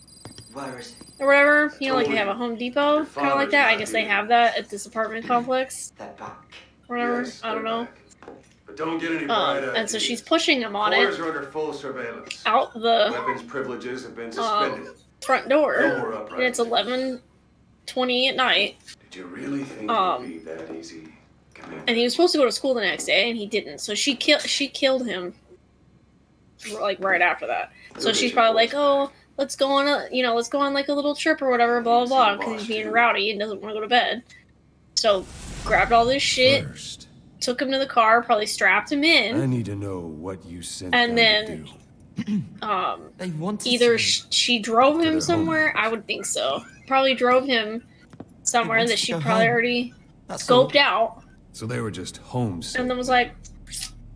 or whatever. You know, like they have a Home Depot, kind of like that. I guess they have that at this apartment complex. Whatever, I don't know. But don't get any brighter. And so she's pushing him on it. Floors are under full surveillance. Out the weapons privileges have been suspended. Front door. No more And uprising. it's 11:20 at night. Did you really think it would be that easy? And he was supposed to go to school the next day, and he didn't. So she killed him, like right after that. So she's probably like, "Oh, let's go on let's go on like a little trip or whatever, blah blah blah," because he's being rowdy and doesn't want to go to bed. So grabbed all this shit, took him to the car, probably strapped him in. I need to know what you sent and them then either she drove him somewhere. I would think so. Probably drove him somewhere that she probably already scoped out. So they were just homesick. And then was like,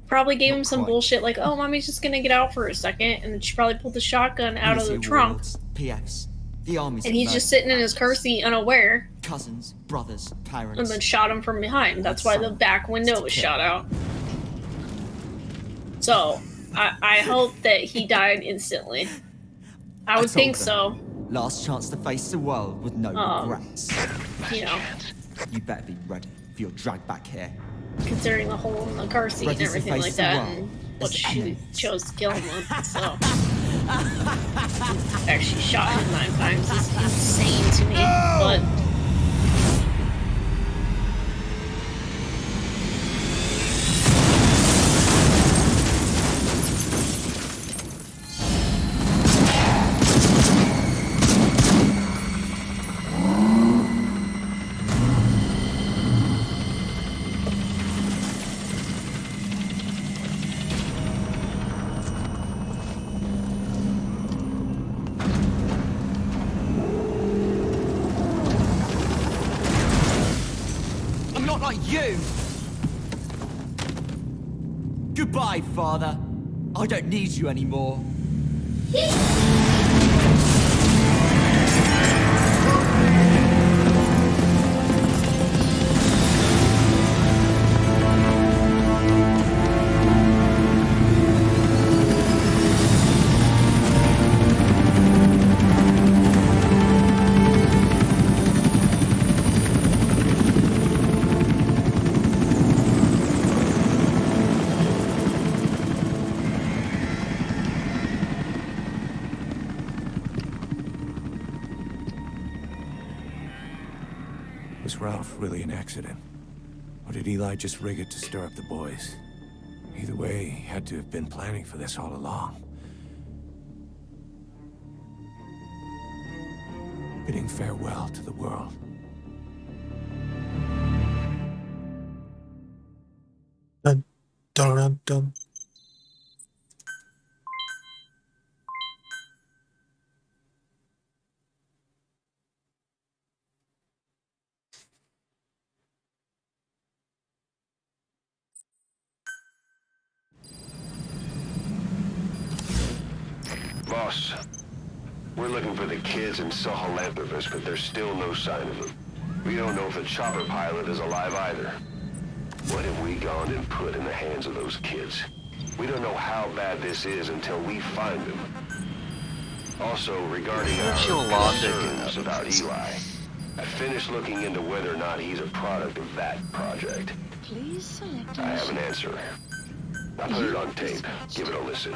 probably gave him some bullshit like, "Oh, mommy's just gonna get out for a second," and then she probably pulled the shotgun out of the trunk. PFs, the armies, and he's just sitting in his car seat, unaware. Cousins, brothers, parents. And then shot him from behind. That's why the back window was shot out. So, I hope that he died instantly. I would think so. Last chance to face the world with no regrets. You know. You better be ready for your drag back here. Considering the hole in the car seat and everything like that, and what she chose to kill him with, so. Actually shot him 9 times is insane to me, but. You! Goodbye, Father. I don't need you anymore. Was Ralph really an accident? Or did Eli just rig it to stir up the boys? Either way, he had to have been planning for this all along. bidding farewell to the world. Dun, dun, dun, dun. Boss, we're looking for the kids in Sahelanthropus, but there's still no sign of them. We don't know if the chopper pilot is alive either. What have we gone and put in the hands of those kids? We don't know how bad this is until we find them. Also, regarding our concerns about Eli, I finished looking into whether or not he's a product of that project. Please select. I have an answer. I put it on tape. Give it a listen.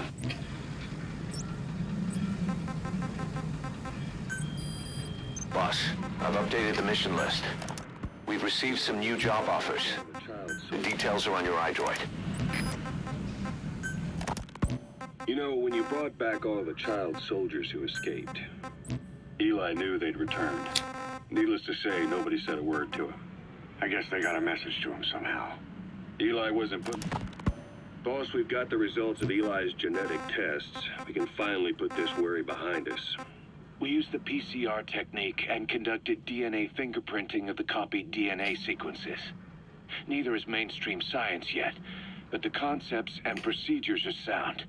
Boss, I've updated the mission list. We've received some new job offers. The details are on your iDroid. You know, when you brought back all the child soldiers who escaped, Eli knew they'd returned. Needless to say, nobody said a word to him. I guess they got a message to him somehow. Eli wasn't put... Boss, we've got the results of Eli's genetic tests. We can finally put this worry behind us. We used the PCR technique and conducted DNA fingerprinting of the copied DNA sequences. Neither is mainstream science yet, but the concepts and procedures are sound.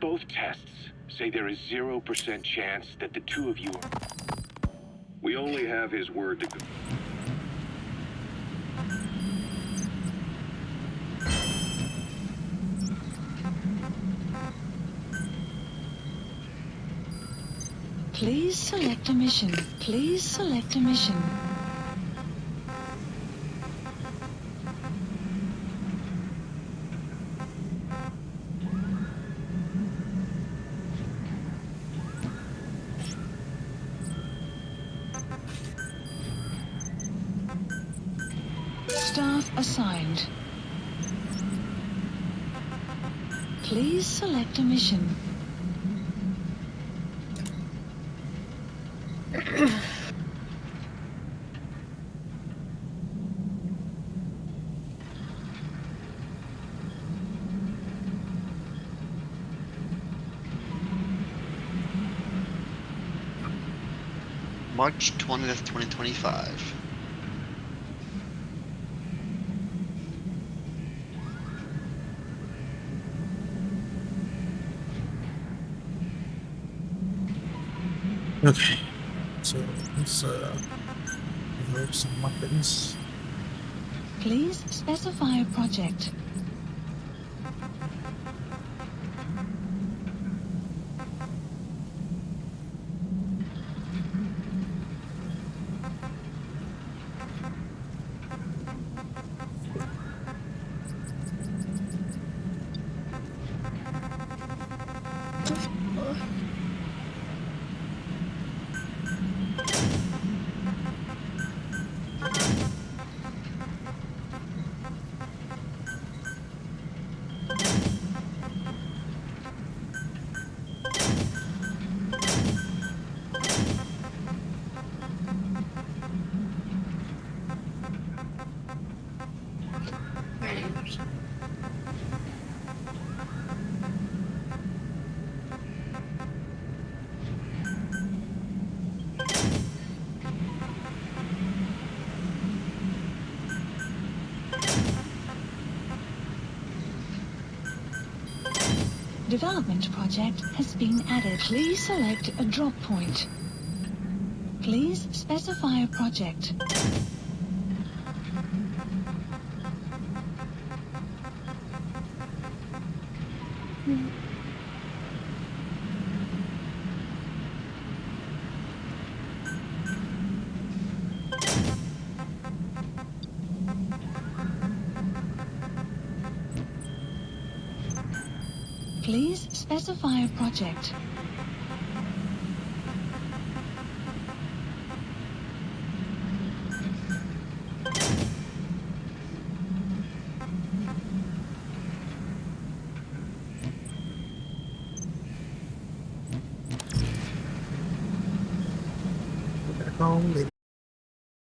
Both tests say there is 0% chance that the two of you are... We only have his word to... Please select a mission. Please select a mission. Staff assigned. Please select a mission. March 20th, 2025. Okay, so let's develop some weapons. Please specify a project. Development project has been added. Please select a drop point. Please specify a project. Please specify a project. call it